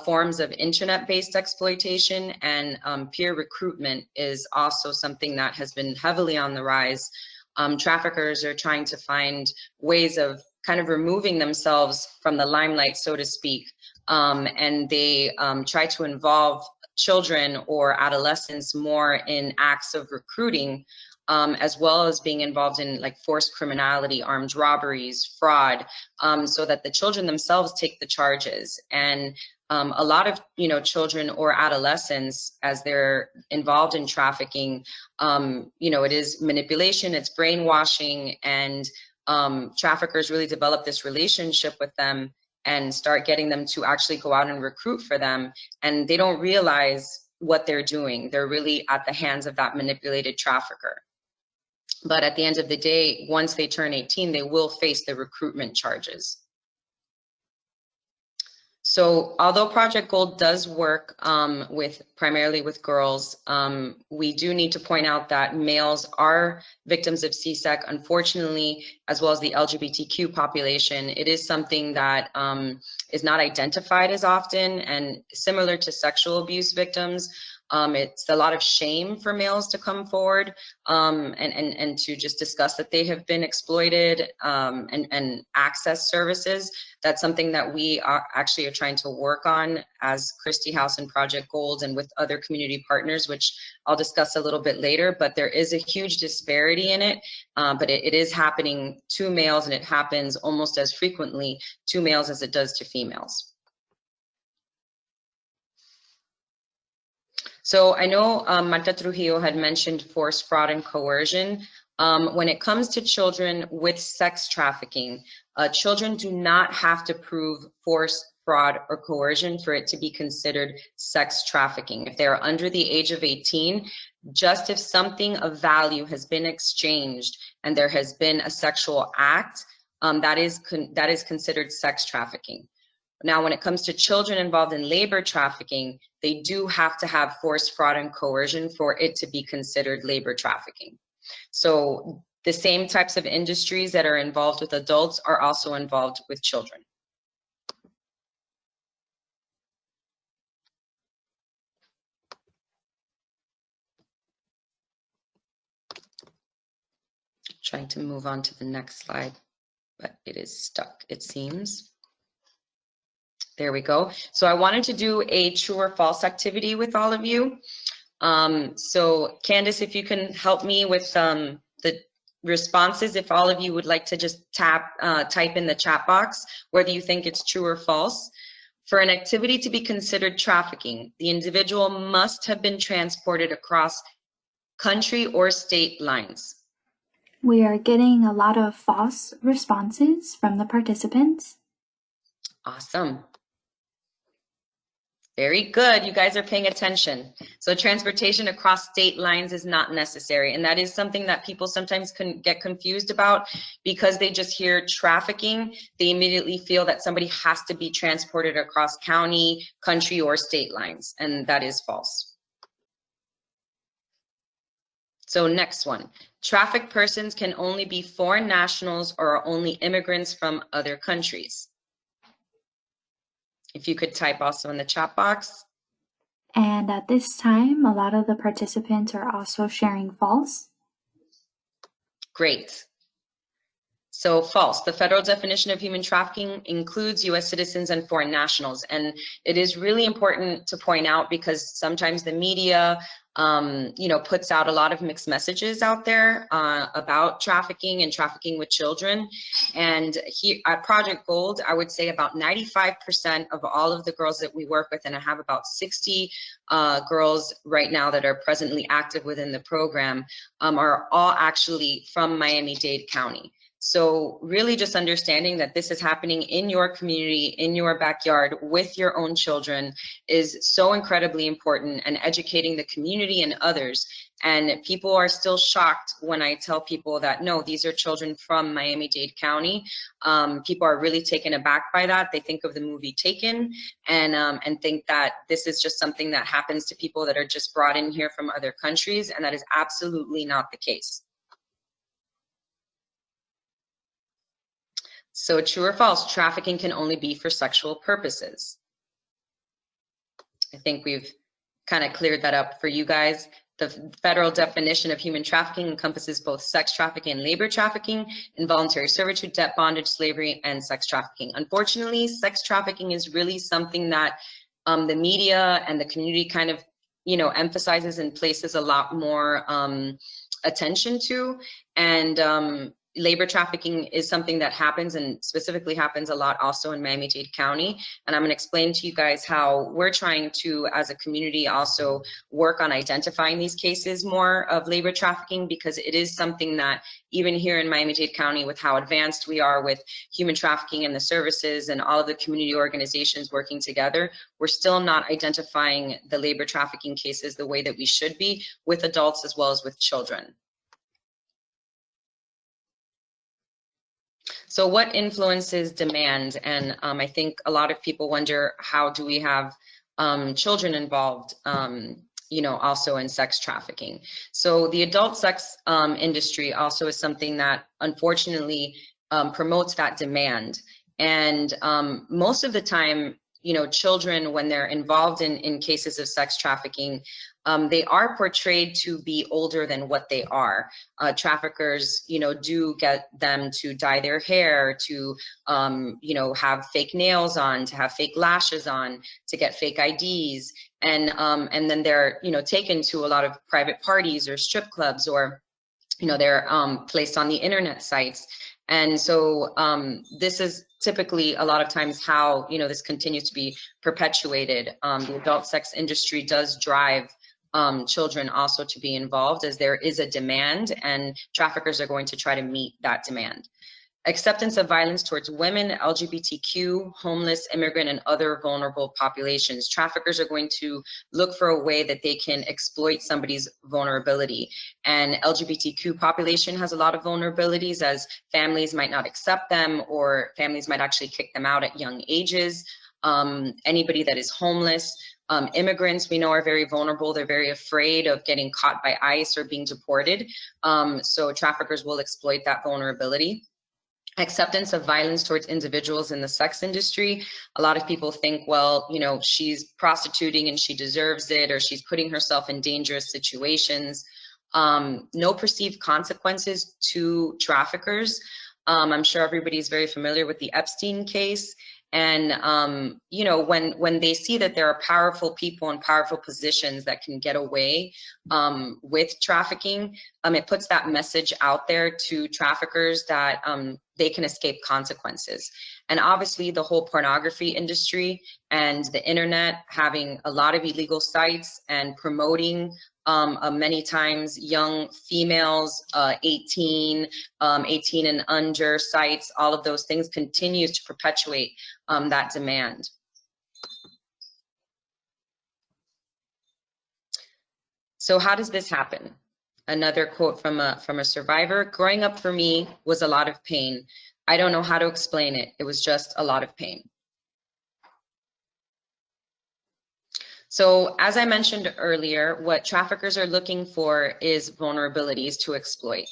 forms of internet-based exploitation, and peer recruitment is also something that has been heavily on the rise. Traffickers are trying to find ways of kind of removing themselves from the limelight, so to speak, and they try to involve children or adolescents more in acts of recruiting, as well as being involved in like forced criminality, armed robberies, fraud, so that the children themselves take the charges. And a lot of children or adolescents, as they're involved in trafficking, it is manipulation, it's brainwashing, and traffickers really develop this relationship with them and start getting them to actually go out and recruit for them. And they don't realize what they're doing. They're really at the hands of that manipulated trafficker. But at the end of the day, once they turn 18, they will face the recruitment charges. So although Project Gold does work primarily with girls, we do need to point out that males are victims of CSEC, unfortunately, as well as the LGBTQ population. It is something that is not identified as often, and similar to sexual abuse victims, it's a lot of shame for males to come forward and to just discuss that they have been exploited and access services. That's something that we are trying to work on as Christie House and Project Gold, and with other community partners, which I'll discuss a little bit later. But there is a huge disparity in it, but it is happening to males, and it happens almost as frequently to males as it does to females. So I know Marta Trujillo had mentioned force, fraud, and coercion. When it comes to children with sex trafficking, children do not have to prove force, fraud, or coercion for it to be considered sex trafficking. If they are under the age of 18, just if something of value has been exchanged and there has been a sexual act, that is considered sex trafficking. Now, when it comes to children involved in labor trafficking, they do have to have force, fraud, and coercion for it to be considered labor trafficking. So the same types of industries that are involved with adults are also involved with children. Trying to move on to the next slide, but it is stuck, it seems. There we go. So I wanted to do a true or false activity with all of you. So Candace, if you can help me with the responses, if all of you would like to just type in the chat box whether you think it's true or false. For an activity to be considered trafficking, the individual must have been transported across country or state lines. We are getting a lot of false responses from the participants. Awesome. Very good. You guys are paying attention. So transportation across state lines is not necessary. And that is something that people sometimes can get confused about, because they just hear trafficking. They immediately feel that somebody has to be transported across county, country, or state lines. And that is false. So next one. Trafficked persons can only be foreign nationals or only immigrants from other countries. If you could type also in the chat box. And at this time, a lot of the participants are also sharing false. Great. So false. The federal definition of human trafficking includes U.S. citizens and foreign nationals. And it is really important to point out, because sometimes the media puts out a lot of mixed messages out there about trafficking and trafficking with children. And here at Project Gold, I would say about 95% of all of the girls that we work with, and I have about 60 girls right now that are presently active within the program, are all actually from Miami-Dade County. So really just understanding that this is happening in your community, in your backyard, with your own children is so incredibly important, and educating the community and others. And people are still shocked when I tell people that, no, these are children from Miami-Dade County. People are really taken aback by that. They think of the movie Taken and think that this is just something that happens to people that are just brought in here from other countries, and that is absolutely not the case. So true or false, trafficking can only be for sexual purposes. I think we've kind of cleared that up for you guys. The federal definition of human trafficking encompasses both sex trafficking and labor trafficking, involuntary servitude, debt bondage, slavery, and sex trafficking. Unfortunately, sex trafficking is really something that the media and the community kind of emphasizes and places a lot more attention to. And labor trafficking is something that happens, and specifically happens a lot also in Miami-Dade County. And I'm going to explain to you guys how we're trying to, as a community, also work on identifying these cases more of labor trafficking, because it is something that even here in Miami-Dade County, with how advanced we are with human trafficking and the services and all of the community organizations working together, we're still not identifying the labor trafficking cases the way that we should be, with adults as well as with children. So what influences demand? And I think a lot of people wonder, how do we have children involved, also in sex trafficking? So the adult sex industry also is something that unfortunately promotes that demand. And most of the time, children, when they're involved in cases of sex trafficking, they are portrayed to be older than what they are. Traffickers, do get them to dye their hair, to, have fake nails on, to have fake lashes on, to get fake IDs. And then they're, taken to a lot of private parties or strip clubs, or, they're placed on the internet sites. And so this is typically a lot of times how, this continues to be perpetuated. The adult sex industry does drive children also to be involved, as there is a demand, and traffickers are going to try to meet that demand. Acceptance of violence towards women, LGBTQ, homeless, immigrant, and other vulnerable populations. Traffickers are going to look for a way that they can exploit somebody's vulnerability. And LGBTQ population has a lot of vulnerabilities, as families might not accept them, or families might actually kick them out at young ages. Anybody that is homeless. Immigrants, we know, are very vulnerable. They're very afraid of getting caught by ICE or being deported. So traffickers will exploit that vulnerability. Acceptance of violence towards individuals in the sex industry. A lot of people think, well, she's prostituting and she deserves it, or she's putting herself in dangerous situations. No perceived consequences to traffickers. I'm sure everybody's very familiar with the Epstein case. And, when they see that there are powerful people in powerful positions that can get away with trafficking, it puts that message out there to traffickers that they can escape consequences. And obviously the whole pornography industry and the internet having a lot of illegal sites and promoting many times young females, 18 and under sites, all of those things continues to perpetuate that demand. So how does this happen? Another quote from a survivor: "Growing up for me was a lot of pain. I don't know how to explain it. It was just a lot of pain." So as I mentioned earlier, what traffickers are looking for is vulnerabilities to exploit.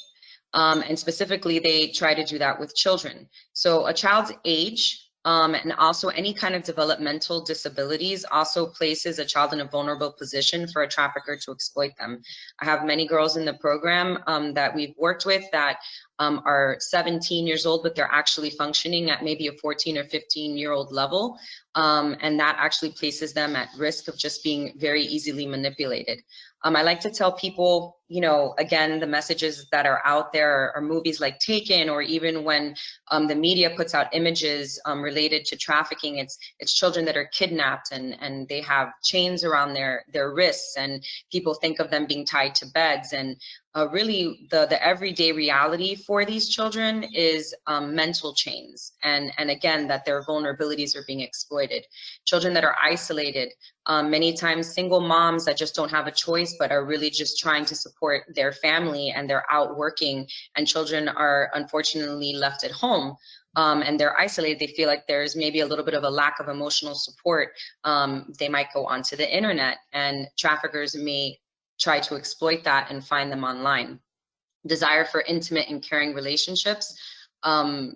And specifically, they try to do that with children. So a child's age and also any kind of developmental disabilities also places a child in a vulnerable position for a trafficker to exploit them. I have many girls in the program that we've worked with that are 17 years old, but they're actually functioning at maybe a 14 or 15-year-old level. And that actually places them at risk of just being very easily manipulated. I like to tell people, again, the messages that are out there are movies like Taken, or even when the media puts out images related to trafficking, it's children that are kidnapped and they have chains around their wrists, and people think of them being tied to beds. And really the everyday reality for these children is mental chains, and again, that their vulnerabilities are being exploited. Children that are isolated, many times single moms that just don't have a choice but are really just trying to support their family, and they're out working, and children are unfortunately left at home. And they're isolated. They feel like there's maybe a little bit of a lack of emotional support. They might go onto the internet, and traffickers may try to exploit that and find them online. Desire for intimate and caring relationships. A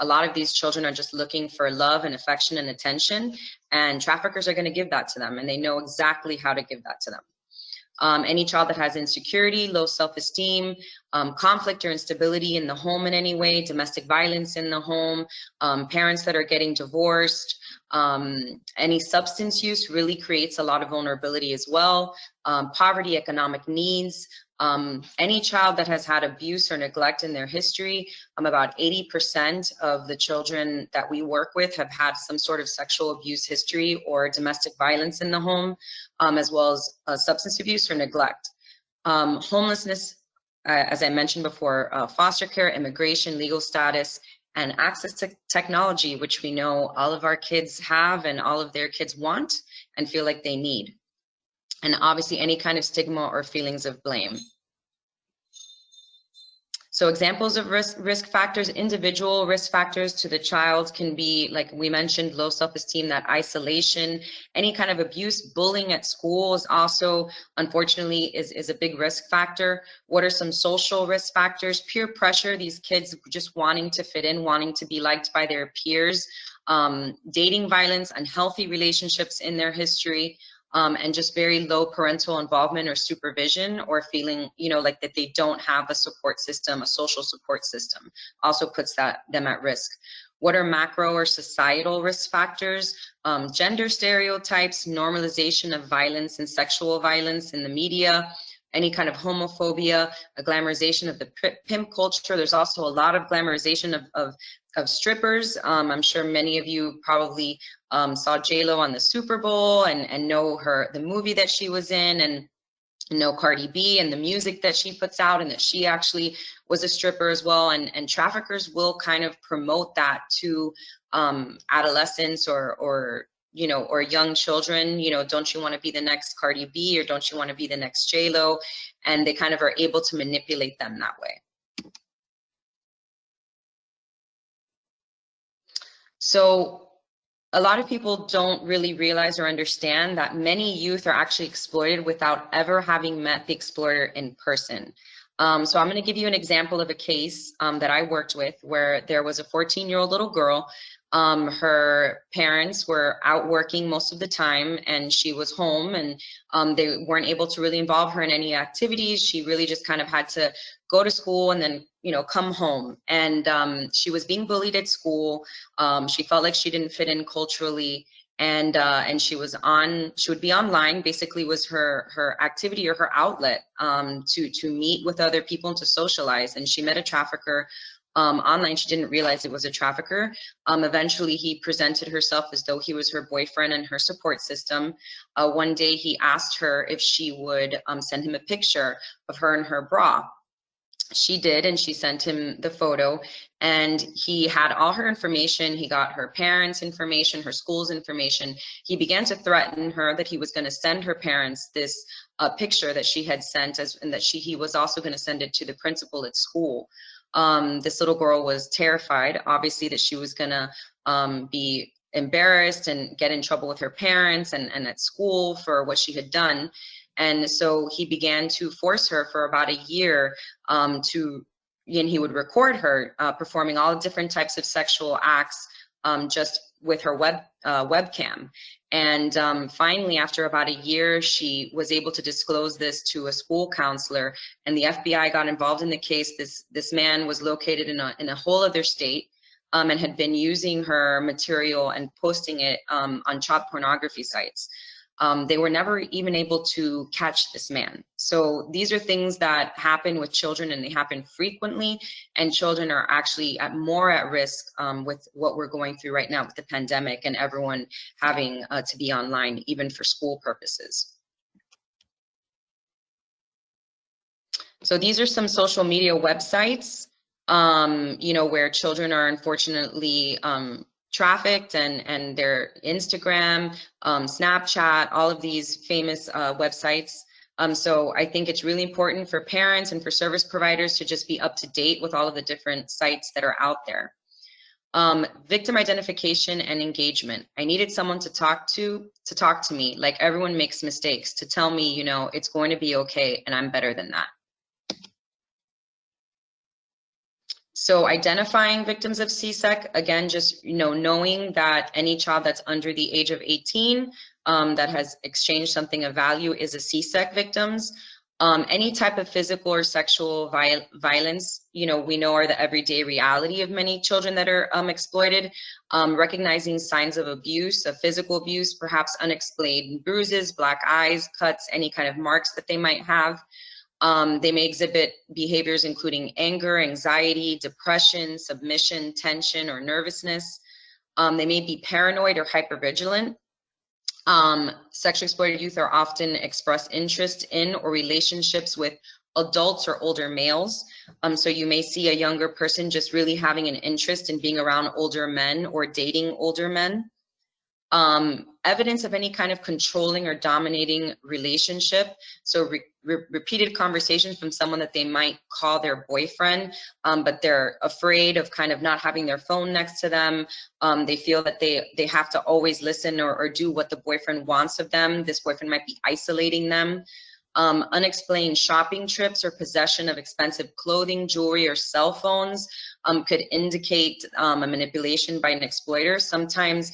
lot of these children are just looking for love and affection and attention, and traffickers are going to give that to them, and they know exactly how to give that to them. Any child that has insecurity, low self-esteem, conflict or instability in the home in any way, domestic violence in the home, parents that are getting divorced, Any substance use really creates a lot of vulnerability as well. Poverty, economic needs. Any child that has had abuse or neglect in their history, about 80% of the children that we work with have had some sort of sexual abuse history or domestic violence in the home, as well as substance abuse or neglect. Homelessness, as I mentioned before, foster care, immigration, legal status, and access to technology, which we know all of our kids have and all of their kids want and feel like they need. And obviously any kind of stigma or feelings of blame. So examples of risk factors, individual risk factors to the child can be, like we mentioned, low self-esteem, that isolation, any kind of abuse, bullying at school is also, unfortunately, is a big risk factor. What are some social risk factors? Peer pressure, these kids just wanting to fit in, wanting to be liked by their peers, dating violence, unhealthy relationships in their history, and just very low parental involvement or supervision, or feeling, like that they don't have a support system, a social support system, also puts them at risk. What are macro or societal risk factors? Gender stereotypes, normalization of violence and sexual violence in the media, any kind of homophobia, a glamorization of the pimp culture. There's also a lot of glamorization of strippers. I'm sure many of you probably saw J-Lo on the Super Bowl and know the movie that she was in, and know Cardi B and the music that she puts out, and that she actually was a stripper as well. And traffickers will kind of promote that to adolescents or young children. Don't you want to be the next Cardi B, or don't you want to be the next J-Lo? And they kind of are able to manipulate them that way. So a lot of people don't really realize or understand that many youth are actually exploited without ever having met the exploiter in person. So I'm going to give you an example of a case that I worked with, where there was a 14-year-old little girl. Her parents were out working most of the time, and she was home, and they weren't able to really involve her in any activities. She really just kind of had to go to school and then come home. And she was being bullied at school. She felt like she didn't fit in culturally, and she would be online. Basically was her activity or her outlet to meet with other people and to socialize. And she met a trafficker online. She didn't realize it was a trafficker. Eventually he presented herself as though he was her boyfriend and her support system. One day he asked her if she would send him a picture of her in her bra. She did, and she sent him the photo, and he had all her information. He got her parents' information, her school's information. He began to threaten her that he was going to send her parents this picture that she had sent, and that he was also going to send it to the principal at school. This little girl was terrified, obviously, that she was going to be embarrassed and get in trouble with her parents and at school for what she had done. And so he began to force her for about a year and he would record her performing all different types of sexual acts just with her webcam. And finally, after about a year, she was able to disclose this to a school counselor, and the FBI got involved in the case. This man was located in a whole other state and had been using her material and posting it on child pornography sites. They were never even able to catch this man. So these are things that happen with children, and they happen frequently, and children are actually more at risk with what we're going through right now with the pandemic and everyone having to be online, even for school purposes. So these are some social media websites, where children are unfortunately trafficked, and their Instagram, Snapchat, all of these famous websites. So I think it's really important for parents and for service providers to just be up to date with all of the different sites that are out there. Victim identification and engagement. I needed someone to talk to me. Like, everyone makes mistakes, to tell me, it's going to be okay, and I'm better than that. So identifying victims of CSEC, again, just knowing that any child that's under the age of 18 that has exchanged something of value is a CSEC victims. Any type of physical or sexual violence, we know are the everyday reality of many children that are exploited. Recognizing signs of abuse, of physical abuse, perhaps unexplained bruises, black eyes, cuts, any kind of marks that they might have. They may exhibit behaviors including anger, anxiety, depression, submission, tension, or nervousness. They may be paranoid or hypervigilant. Sexually exploited youth are often express interest in or relationships with adults or older males. So you may see a younger person just really having an interest in being around older men or dating older men. Evidence of any kind of controlling or dominating relationship. So repeated conversations from someone that they might call their boyfriend, but they're afraid of kind of not having their phone next to them. They feel that they have to always listen or do what the boyfriend wants of them. This boyfriend might be isolating them. Unexplained shopping trips or possession of expensive clothing, jewelry, or cell phones could indicate a manipulation by an exploiter. Sometimes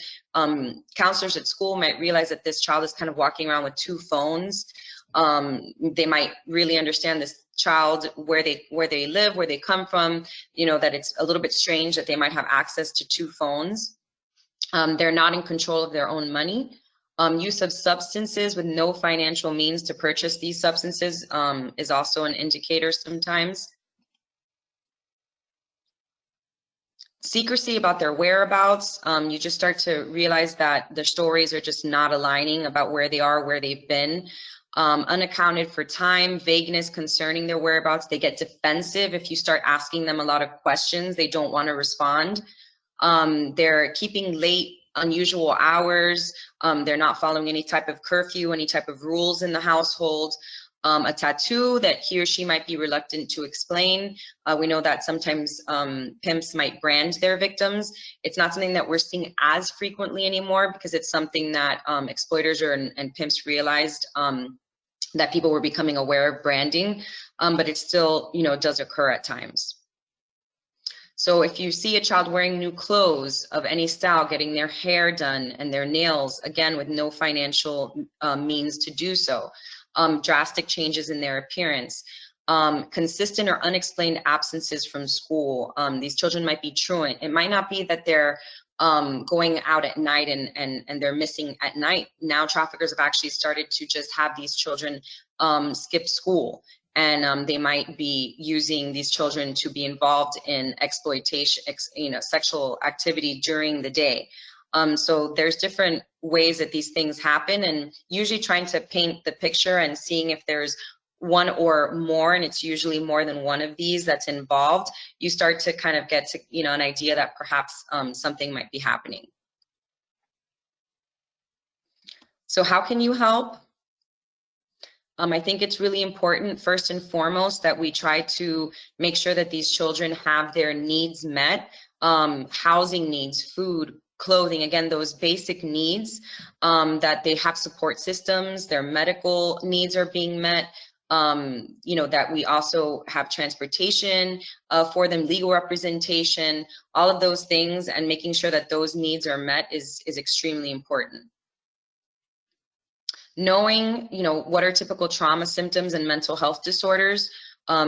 counselors at school might realize that this child is kind of walking around with 2 phones. They might really understand this child, where they live, where they come from, that it's a little bit strange that they might have access to 2 phones. They're not in control of their own money. Use of substances with no financial means to purchase these substances is also an indicator sometimes. Secrecy about their whereabouts. You just start to realize that the stories are just not aligning about where they are, where they've been. Unaccounted for time, vagueness concerning their whereabouts. They get defensive if you start asking them a lot of questions. They don't want to respond. They're keeping late, unusual hours. They're not following any type of curfew, any type of rules in the household. A tattoo that he or she might be reluctant to explain. We know that sometimes pimps might brand their victims. It's not something that we're seeing as frequently anymore because it's something that exploiters and pimps realized that people were becoming aware of branding, but it still, does occur at times. So if you see a child wearing new clothes of any style, getting their hair done and their nails, again, with no financial means to do so, drastic changes in their appearance, consistent or unexplained absences from school. These children might be truant. It might not be that they're going out at night and they're missing at night. Now traffickers have actually started to just have these children skip school. And they might be using these children to be involved in exploitation, sexual activity during the day. So there's different ways that these things happen, and usually trying to paint the picture and seeing if there's one or more, and it's usually more than one of these that's involved, you start to kind of get to, an idea that perhaps something might be happening. So how can you help? I think it's really important, first and foremost, that we try to make sure that these children have their needs met, housing needs, food, clothing, again, those basic needs, that they have support systems, their medical needs are being met, that we also have transportation for them, legal representation, all of those things, and making sure that those needs are met is extremely important. Knowing, what are typical trauma symptoms and mental health disorders.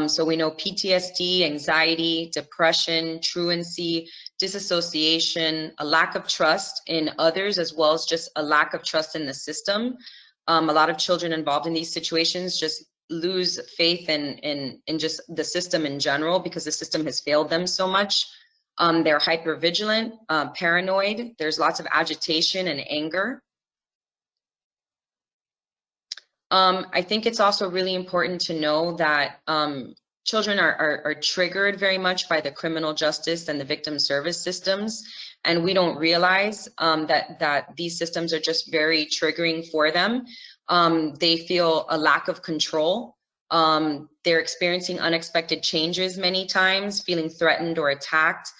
So we know PTSD, anxiety, depression, truancy, disassociation, a lack of trust in others, as well as just a lack of trust in the system. A lot of children involved in these situations just lose faith in just the system in general because the system has failed them so much. They're hypervigilant, paranoid. There's lots of agitation and anger. I think it's also really important to know that children are triggered very much by the criminal justice and the victim service systems, and we don't realize that these systems are just very triggering for them. They feel a lack of control. They're experiencing unexpected changes many times, feeling threatened or attacked.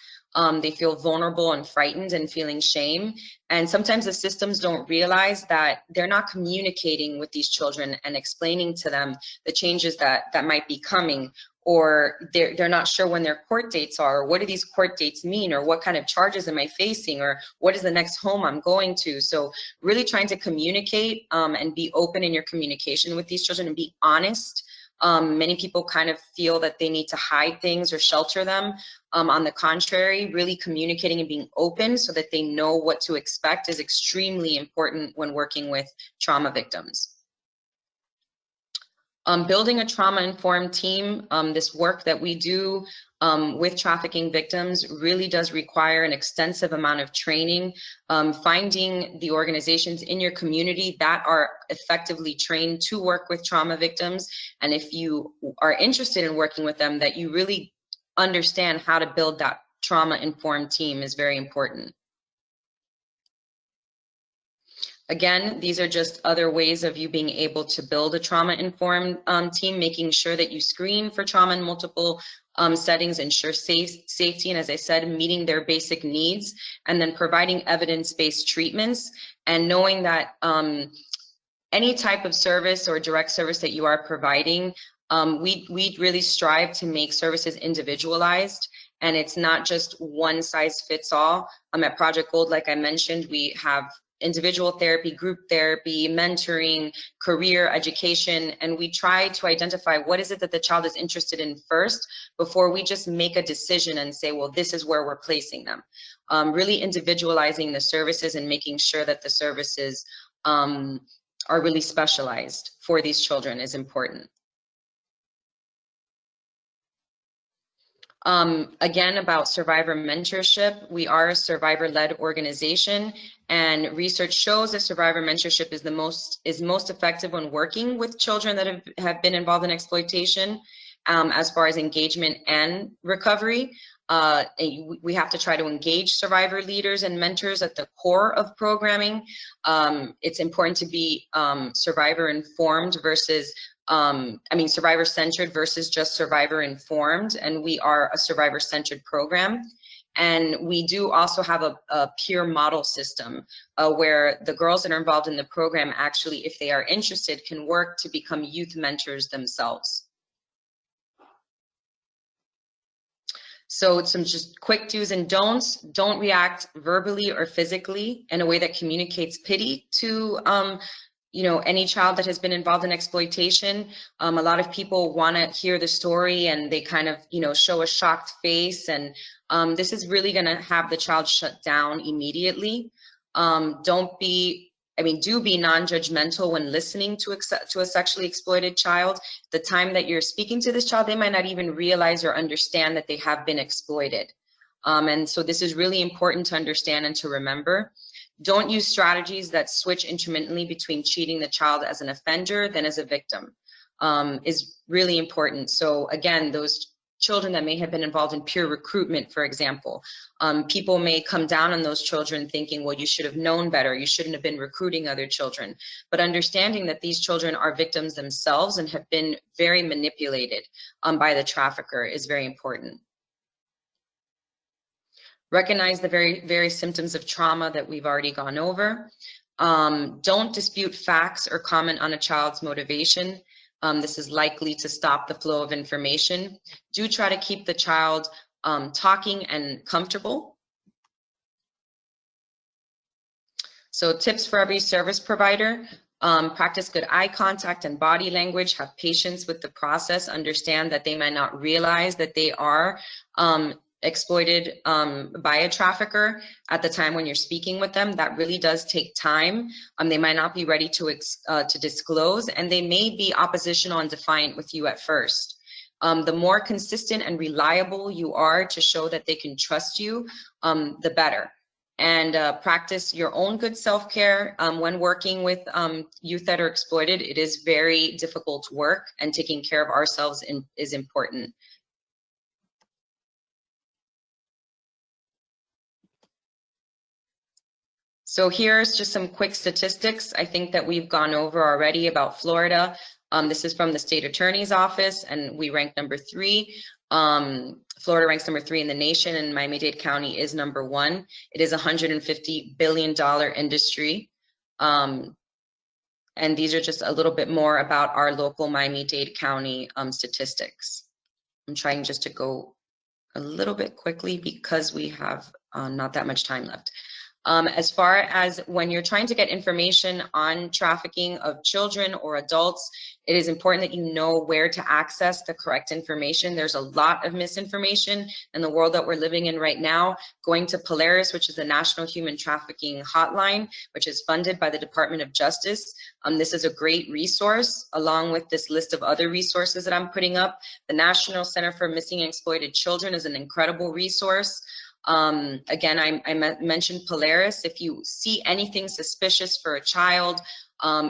They feel vulnerable and frightened and feeling shame. And sometimes the systems don't realize that they're not communicating with these children and explaining to them the changes that might be coming, or they're not sure when their court dates are, or what do these court dates mean, or what kind of charges am I facing, or what is the next home I'm going to. So really trying to communicate and be open in your communication with these children and be honest Many people kind of feel that they need to hide things or shelter them. On the contrary, really communicating and being open so that they know what to expect is extremely important when working with trauma victims. Building a trauma-informed team, this work that we do with trafficking victims really does require an extensive amount of training. Finding the organizations in your community that are effectively trained to work with trauma victims, and if you are interested in working with them, that you really understand how to build that trauma-informed team is very important. Again, these are just other ways of you being able to build a trauma-informed team, making sure that you screen for trauma in multiple settings, ensure safety, and as I said, meeting their basic needs, and then providing evidence-based treatments, and knowing that any type of service or direct service that you are providing, we really strive to make services individualized, and it's not just one size fits all. At Project Gold, like I mentioned, we have individual therapy, group therapy, mentoring, career education, and we try to identify what is it that the child is interested in first before we just make a decision and say, well, this is where we're placing them. Really individualizing the services and making sure that the services are really specialized for these children is important. Again, about survivor mentorship, we are a survivor-led organization, and research shows that survivor mentorship is most effective when working with children that have been involved in exploitation, as far as engagement and recovery. We have to try to engage survivor leaders and mentors at the core of programming. It's important to be survivor informed versus survivor-centered versus just survivor-informed, and we are a survivor-centered program. And we do also have a peer model system where the girls that are involved in the program actually, if they are interested, can work to become youth mentors themselves. So some just quick do's and don'ts. Don't react verbally or physically in a way that communicates pity to any child that has been involved in exploitation. A lot of people want to hear the story and they kind of, show a shocked face, and this is really going to have the child shut down immediately. Do be non-judgmental when listening to a sexually exploited child. The time that you're speaking to this child, they might not even realize or understand that they have been exploited. And so this is really important to understand and to remember. Don't use strategies that switch intermittently between treating the child as an offender then as a victim, is really important. So again, those children that may have been involved in peer recruitment, for example, people may come down on those children thinking, well, you should have known better, you shouldn't have been recruiting other children. But understanding that these children are victims themselves and have been very manipulated by the trafficker is very important. Recognize the various symptoms of trauma that we've already gone over. Don't dispute facts or comment on a child's motivation. This is likely to stop the flow of information. Do try to keep the child talking and comfortable. So tips for every service provider. Practice good eye contact and body language. Have patience with the process. Understand that they might not realize that they are exploited by a trafficker at the time when you're speaking with them. That really does take time. They might not be ready to disclose, and they may be oppositional and defiant with you at first. The more consistent and reliable you are to show that they can trust you, the better. And practice your own good self-care when working with youth that are exploited. It is very difficult work, and taking care of ourselves is important. So here's just some quick statistics I think that we've gone over already about Florida. This is from the state attorney's office, and we rank number 3. Florida ranks number 3 in the nation, and Miami-Dade County is number 1. It is a $150 billion industry. And these are just a little bit more about our local Miami-Dade County statistics. I'm trying just to go a little bit quickly because we have not that much time left. As far as when you're trying to get information on trafficking of children or adults, it is important that you know where to access the correct information. There's a lot of misinformation in the world that we're living in right now. Going to Polaris, which is the National Human Trafficking Hotline, which is funded by the Department of Justice. This is a great resource, along with this list of other resources that I'm putting up. The National Center for Missing and Exploited Children is an incredible resource. Again, I mentioned Polaris. If you see anything suspicious for a child,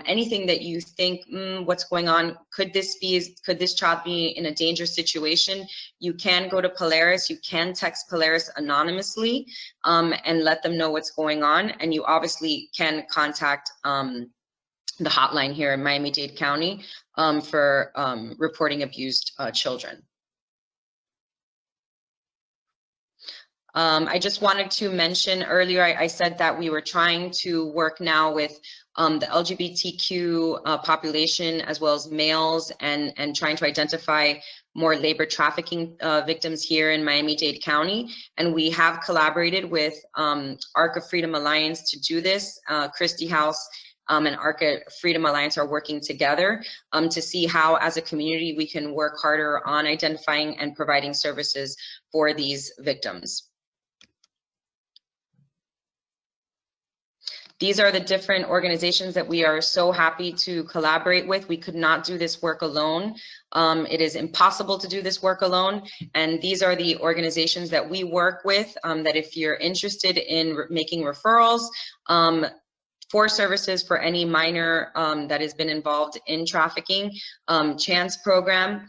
anything that you think, what's going on? Could this child be in a dangerous situation? You can go to Polaris. You can text Polaris anonymously and let them know what's going on. And you obviously can contact the hotline here in Miami-Dade County for reporting abused children. I just wanted to mention earlier, I said that we were trying to work now with the LGBTQ population as well as males and trying to identify more labor trafficking victims here in Miami-Dade County. And we have collaborated with Arc of Freedom Alliance to do this. Christie House and Arc of Freedom Alliance are working together to see how, as a community, we can work harder on identifying and providing services for these victims. These are the different organizations that we are so happy to collaborate with. We could not do this work alone. It is impossible to do this work alone. And these are the organizations that we work with, that if you're interested in making referrals for services for any minor that has been involved in trafficking, Chance Program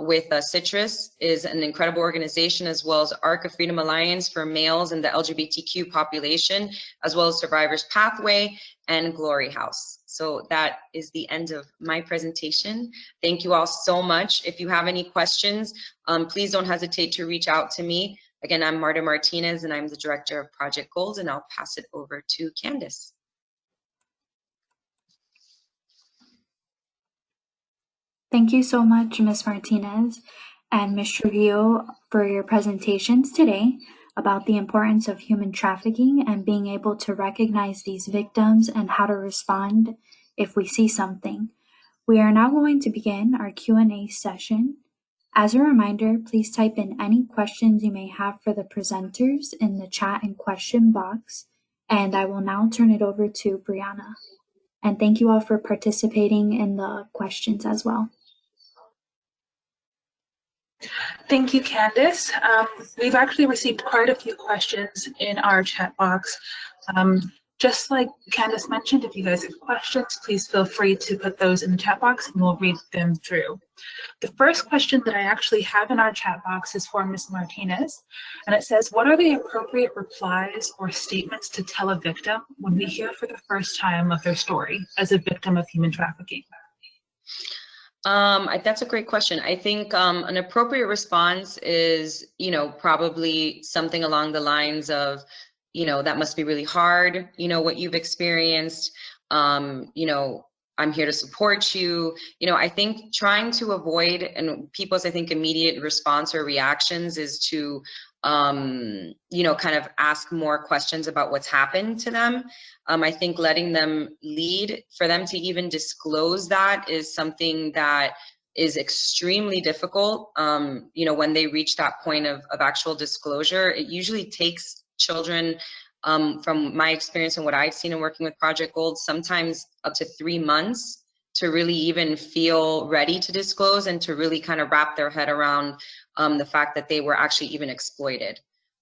with Citrus is an incredible organization, as well as Arc of Freedom Alliance for males in the LGBTQ population, as well as Survivors Pathway and Glory House. So that is the end of my presentation. Thank you all so much. If you have any questions, please don't hesitate to reach out to me. Again, I'm Marta Martinez, and I'm the Director of Project Gold, and I'll pass it over to Candace. Thank you so much, Ms. Martinez and Ms. Trujillo, for your presentations today about the importance of human trafficking and being able to recognize these victims and how to respond if we see something. We are now going to begin our Q&A session. As a reminder, please type in any questions you may have for the presenters in the chat and question box, and I will now turn it over to Brianna. And thank you all for participating in the questions as well. Thank you, Candace. We've actually received quite a few questions in our chat box. Just like Candace mentioned, if you guys have questions, please feel free to put those in the chat box and we'll read them through. The first question that I actually have in our chat box is for Ms. Martinez, and it says, what are the appropriate replies or statements to tell a victim when we hear for the first time of their story as a victim of human trafficking? That's a great question. I think an appropriate response is, probably something along the lines of, that must be really hard, what you've experienced, I'm here to support you. I think trying to avoid, and people's, I think, immediate response or reactions is to, kind of ask more questions about what's happened to them. I think letting them lead, for them to even disclose that is something that is extremely difficult. When they reach that point of actual disclosure, it usually takes children, from my experience and what I've seen in working with Project Gold, sometimes up to 3 months to really even feel ready to disclose and to really kind of wrap their head around the fact that they were actually even exploited.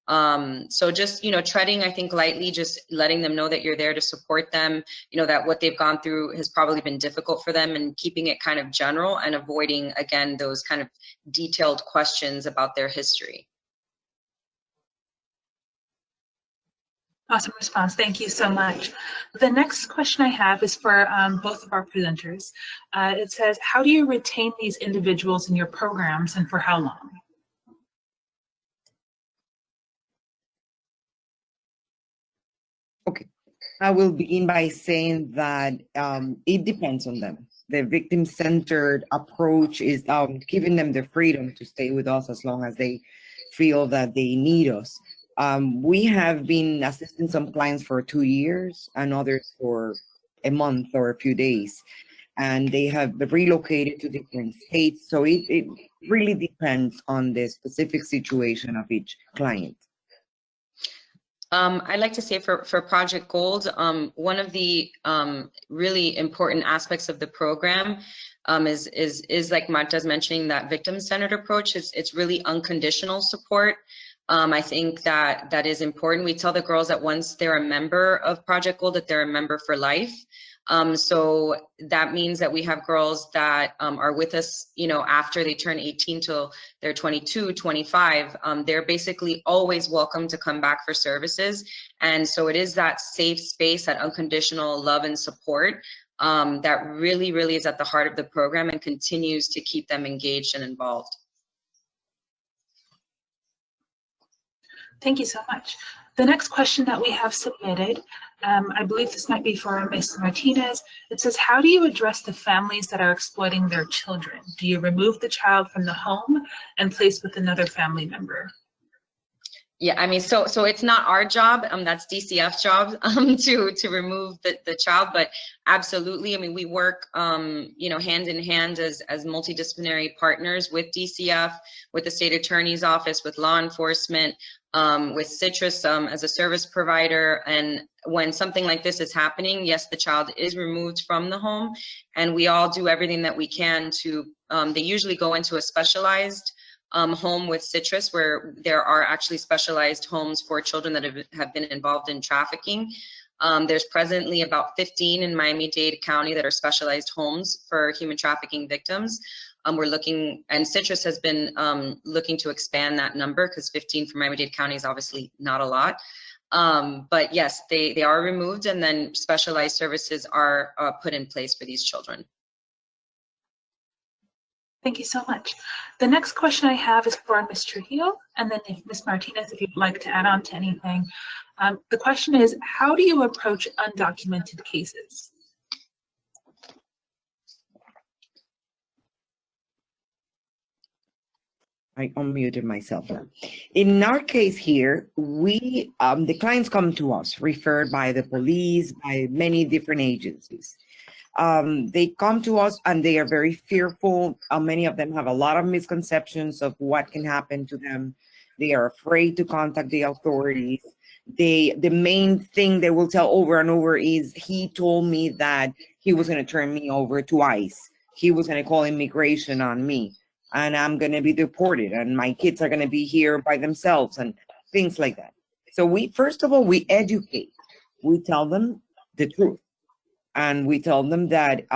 So just, treading, I think, lightly, just letting them know that you're there to support them, that what they've gone through has probably been difficult for them, and keeping it kind of general and avoiding, again, those kind of detailed questions about their history. Awesome response. Thank you so much. The next question I have is for both of our presenters. It says, how do you retain these individuals in your programs and for how long? Okay, I will begin by saying that it depends on them. The victim-centered approach is giving them the freedom to stay with us as long as they feel that they need us. We have been assisting some clients for 2 years and others for a month or a few days, and they have relocated to different states. So it really depends on the specific situation of each client. I'd like to say for Project Gold, one of the really important aspects of the program is like Marta's mentioning, that victim-centered approach. It's really unconditional support. I think that is important. We tell the girls that once they're a member of Project Gold, that they're a member for life. So that means that we have girls that are with us, you know, after they turn 18 till they're 22, 25. They're basically always welcome to come back for services. And so it is that safe space, that unconditional love and support that really, really is at the heart of the program and continues to keep them engaged and involved. Thank you so much. The next question that we have submitted, I believe this might be for Ms. Martinez. It says, how do you address the families that are exploiting their children? Do you remove the child from the home and place with another family member? Yeah, I mean, so it's not our job. That's DCF's job to remove the child, but absolutely. I mean, we work you know, hand in hand as multidisciplinary partners with DCF, with the state attorney's office, with law enforcement, with Citrus as a service provider. And when something like this is happening, yes, the child is removed from the home, and we all do everything that we can to. They usually go into a specialized home with Citrus, where there are actually specialized homes for children that have been involved in trafficking. There's presently about 15 in Miami-Dade County that are specialized homes for human trafficking victims. We're looking, and Citrus has been looking to expand that number, because 15 for Miami-Dade County is obviously not a lot. But yes, they are removed, and then specialized services are put in place for these children. Thank you so much. The next question I have is for Ms. Trujillo, and then if Ms. Martinez, if you'd like to add on to anything. The question is, how do you approach undocumented cases? I unmuted myself. In our case here, we the clients come to us referred by the police, by many different agencies. They come to us and they are very fearful. Many of them have a lot of misconceptions of what can happen to them. They are afraid to contact the authorities. The main thing they will tell over and over is, he told me that he was going to turn me over to ICE. He was going to call immigration on me, and I'm going to be deported, and my kids are going to be here by themselves, and things like that. So first of all, we educate. We tell them the truth. And we tell them that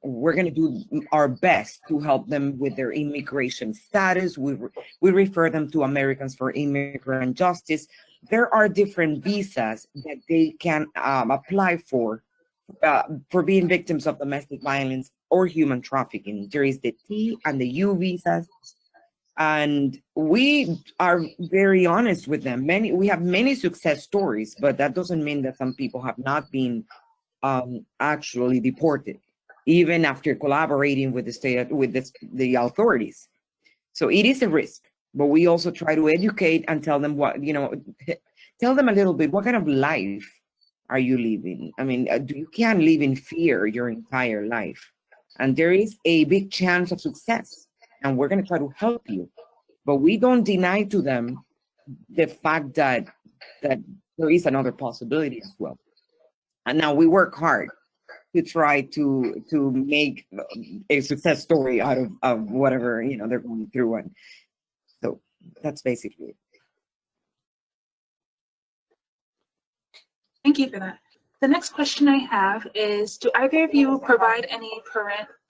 we're going to do our best to help them with their immigration status. We refer them to Americans for Immigrant Justice. There are different visas that they can apply for being victims of domestic violence or human trafficking. There is the T and the U visas. And we are very honest with them. We have many success stories, but that doesn't mean that some people have not been actually deported, even after collaborating with the state, with the authorities. So it is a risk, but we also try to educate and tell them tell them a little bit, what kind of life are you living? I mean, you can't live in fear your entire life. And there is a big chance of success, and we're going to try to help you. But we don't deny to them the fact that there is another possibility as well. And now we work hard to try to make a success story out of whatever they're going through, and so that's basically it. Thank you for that. The next question I have is, do either of you provide any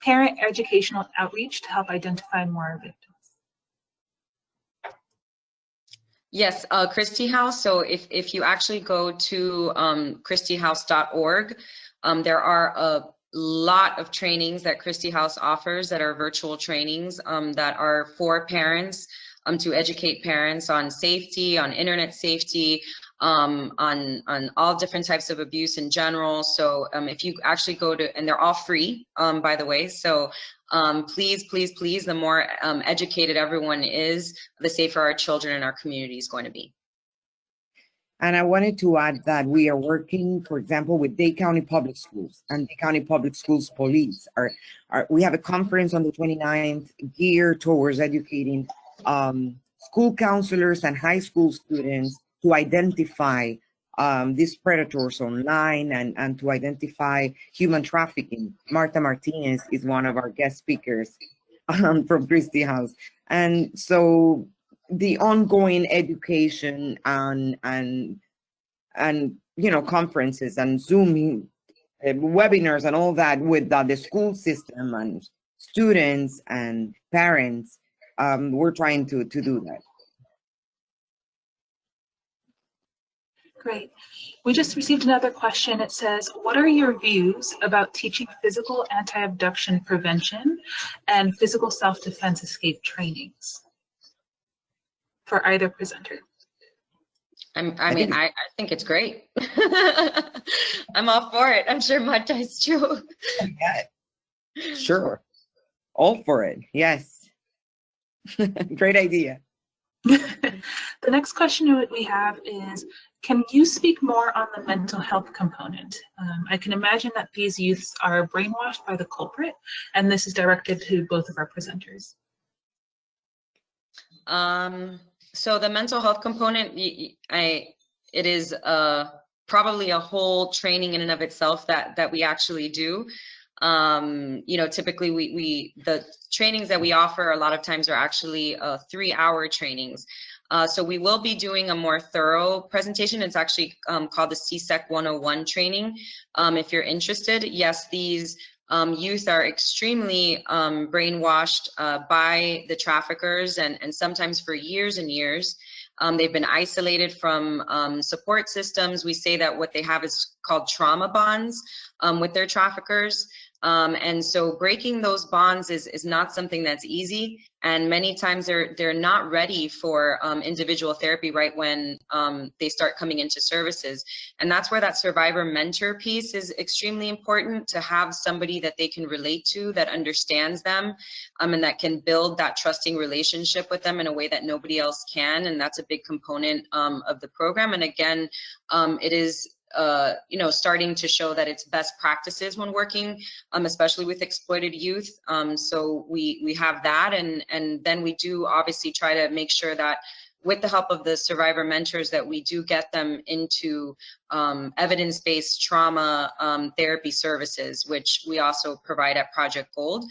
parent educational outreach to help identify more victims? Yes, Christie House. So if you actually go to christiehouse.org, there are a lot of trainings that Christie House offers that are virtual trainings that are for parents to educate parents on safety, on internet safety, on all different types of abuse in general. So if you actually go to, and they're all free, by the way. So please, the more educated everyone is, the safer our children and our community is going to be. And I wanted to add that we are working, for example, with Dade County Public Schools and Dade County Public Schools Police. We have a conference on the 29th geared towards educating school counselors and high school students to identify these predators online and to identify human trafficking. Marta Martinez is one of our guest speakers from Christie House. And so the ongoing education and conferences and Zoom webinars and all that with the school system and students and parents, we're trying to do that. Great. We just received another question. It says, what are your views about teaching physical anti-abduction prevention and physical self-defense escape trainings for either presenter? I think it's great. I'm all for it. I'm sure Marta is too. Yeah, sure. All for it. Yes. Great idea. The next question we have is, can you speak more on the mental health component? I can imagine that these youths are brainwashed by the culprit, and this is directed to both of our presenters. So the mental health component, it is probably a whole training in and of itself that we actually do. Typically the trainings that we offer a lot of times are actually 3-hour trainings. So we will be doing a more thorough presentation. It's actually called the CSEC 101 training. If you're interested, yes, these youth are extremely brainwashed by the traffickers, and sometimes for years and years. They've been isolated from support systems. We say that what they have is called trauma bonds with their traffickers. And so breaking those bonds is not something that's easy. And many times they're not ready for individual therapy right when they start coming into services. And that's where that survivor mentor piece is extremely important, to have somebody that they can relate to, that understands them, and that can build that trusting relationship with them in a way that nobody else can. And that's a big component of the program. And again, it is starting to show that it's best practices when working, especially with exploited youth. So we have that, and then we do obviously try to make sure that with the help of the survivor mentors that we do get them into evidence-based trauma therapy services, which we also provide at Project Gold.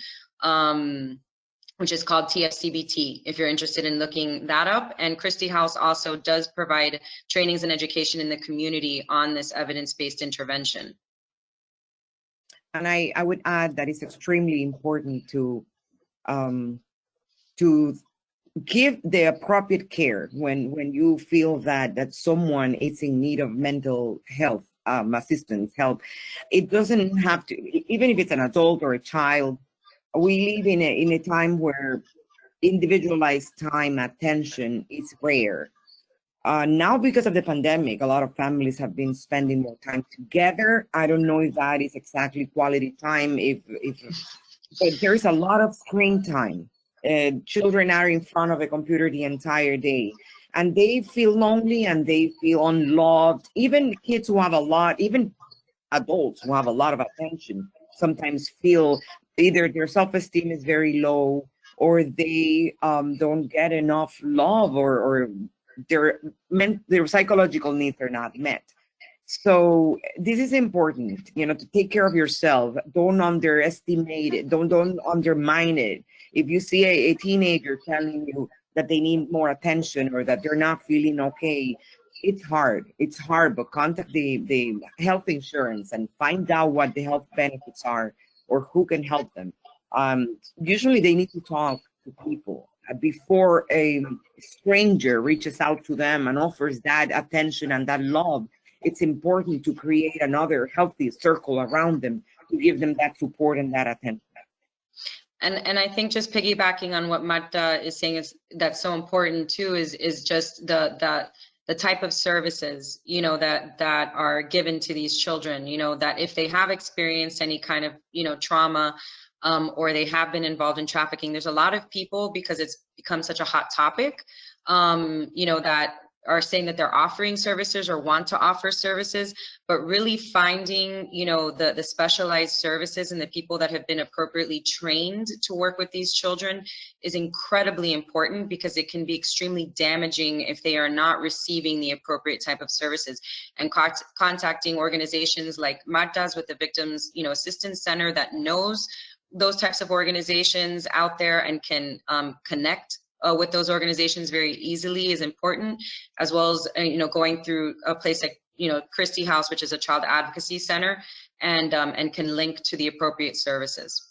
Which is called TFCBT, if you're interested in looking that up. And Christie House also does provide trainings and education in the community on this evidence-based intervention. And I would add that it's extremely important to give the appropriate care when you feel that someone is in need of mental health assistance, help. It doesn't have to, even if it's an adult or a child. We live in a time where individualized time, attention is rare. Now, because of the pandemic, a lot of families have been spending more time together. I don't know if that is exactly quality time, but there's a lot of screen time. Children are in front of a computer the entire day, and they feel lonely and they feel unloved. Even kids who have even adults who have a lot of attention sometimes feel either their self-esteem is very low, or they don't get enough love, or their psychological needs are not met. So this is important, to take care of yourself. Don't underestimate it. Don't undermine it. If you see a teenager telling you that they need more attention or that they're not feeling okay, it's hard, but contact the health insurance and find out what the health benefits are, or who can help them. Usually they need to talk to people before a stranger reaches out to them and offers that attention and that love. It's important to create another healthy circle around them to give them that support and that attention. And I think just piggybacking on what Marta is saying, that's so important too, is just the type of services, that are given to these children, that if they have experienced any kind of, trauma, or they have been involved in trafficking, there's a lot of people, because it's become such a hot topic, that are saying that they're offering services or want to offer services, but really finding, you know, the specialized services and the people that have been appropriately trained to work with these children is incredibly important, because it can be extremely damaging if they are not receiving the appropriate type of services. And contacting organizations like Magda's with the Victims, you know, Assistance Center that knows those types of organizations out there and can connect with those organizations very easily is important, as well as you know, going through a place like, you know, Christie House, which is a child advocacy center, and can link to the appropriate services.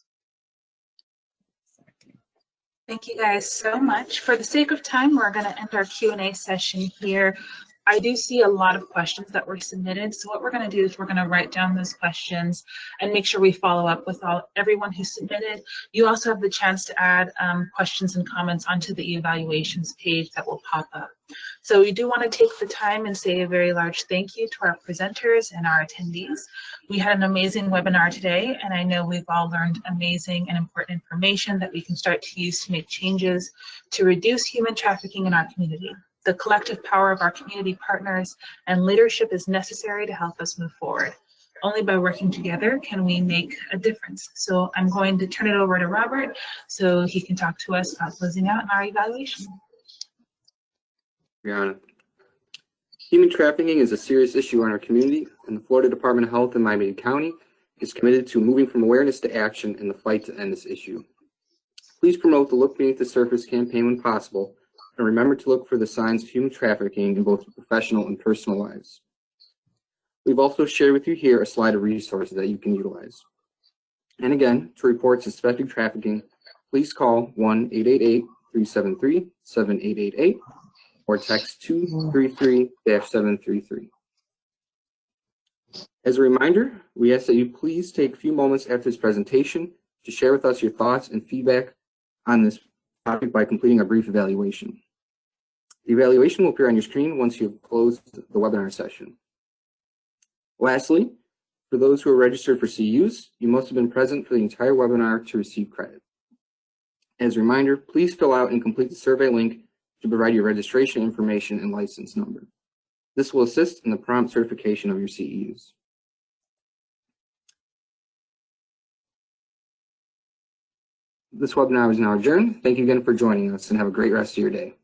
Thank you guys so much. For the sake of time, we're going to end our Q&A session here. I do see a lot of questions that were submitted. So what we're going to do is we're going to write down those questions and make sure we follow up with everyone who submitted. You also have the chance to add questions and comments onto the evaluations page that will pop up. So we do want to take the time and say a very large thank you to our presenters and our attendees. We had an amazing webinar today, and I know we've all learned amazing and important information that we can start to use to make changes to reduce human trafficking in our community. The collective power of our community partners and leadership is necessary to help us move forward. Only by working together can we make a difference. So I'm going to turn it over to Robert so he can talk to us about closing out our evaluation. Brianna. Human trafficking is a serious issue in our community, and the Florida Department of Health in Miami-Dade County is committed to moving from awareness to action in the fight to end this issue. Please promote the Look Beneath the Surface campaign when possible, and remember to look for the signs of human trafficking in both professional and personal lives. We've also shared with you here a slide of resources that you can utilize. And again, to report suspected trafficking, please call 1-888-373-7888 or text 233-733. As a reminder, we ask that you please take a few moments after this presentation to share with us your thoughts and feedback on this topic by completing a brief evaluation. The evaluation will appear on your screen once you have closed the webinar session. Lastly, for those who are registered for CEUs, you must have been present for the entire webinar to receive credit. As a reminder, please fill out and complete the survey link to provide your registration information and license number. This will assist in the prompt certification of your CEUs. This webinar is now adjourned. Thank you again for joining us, and have a great rest of your day.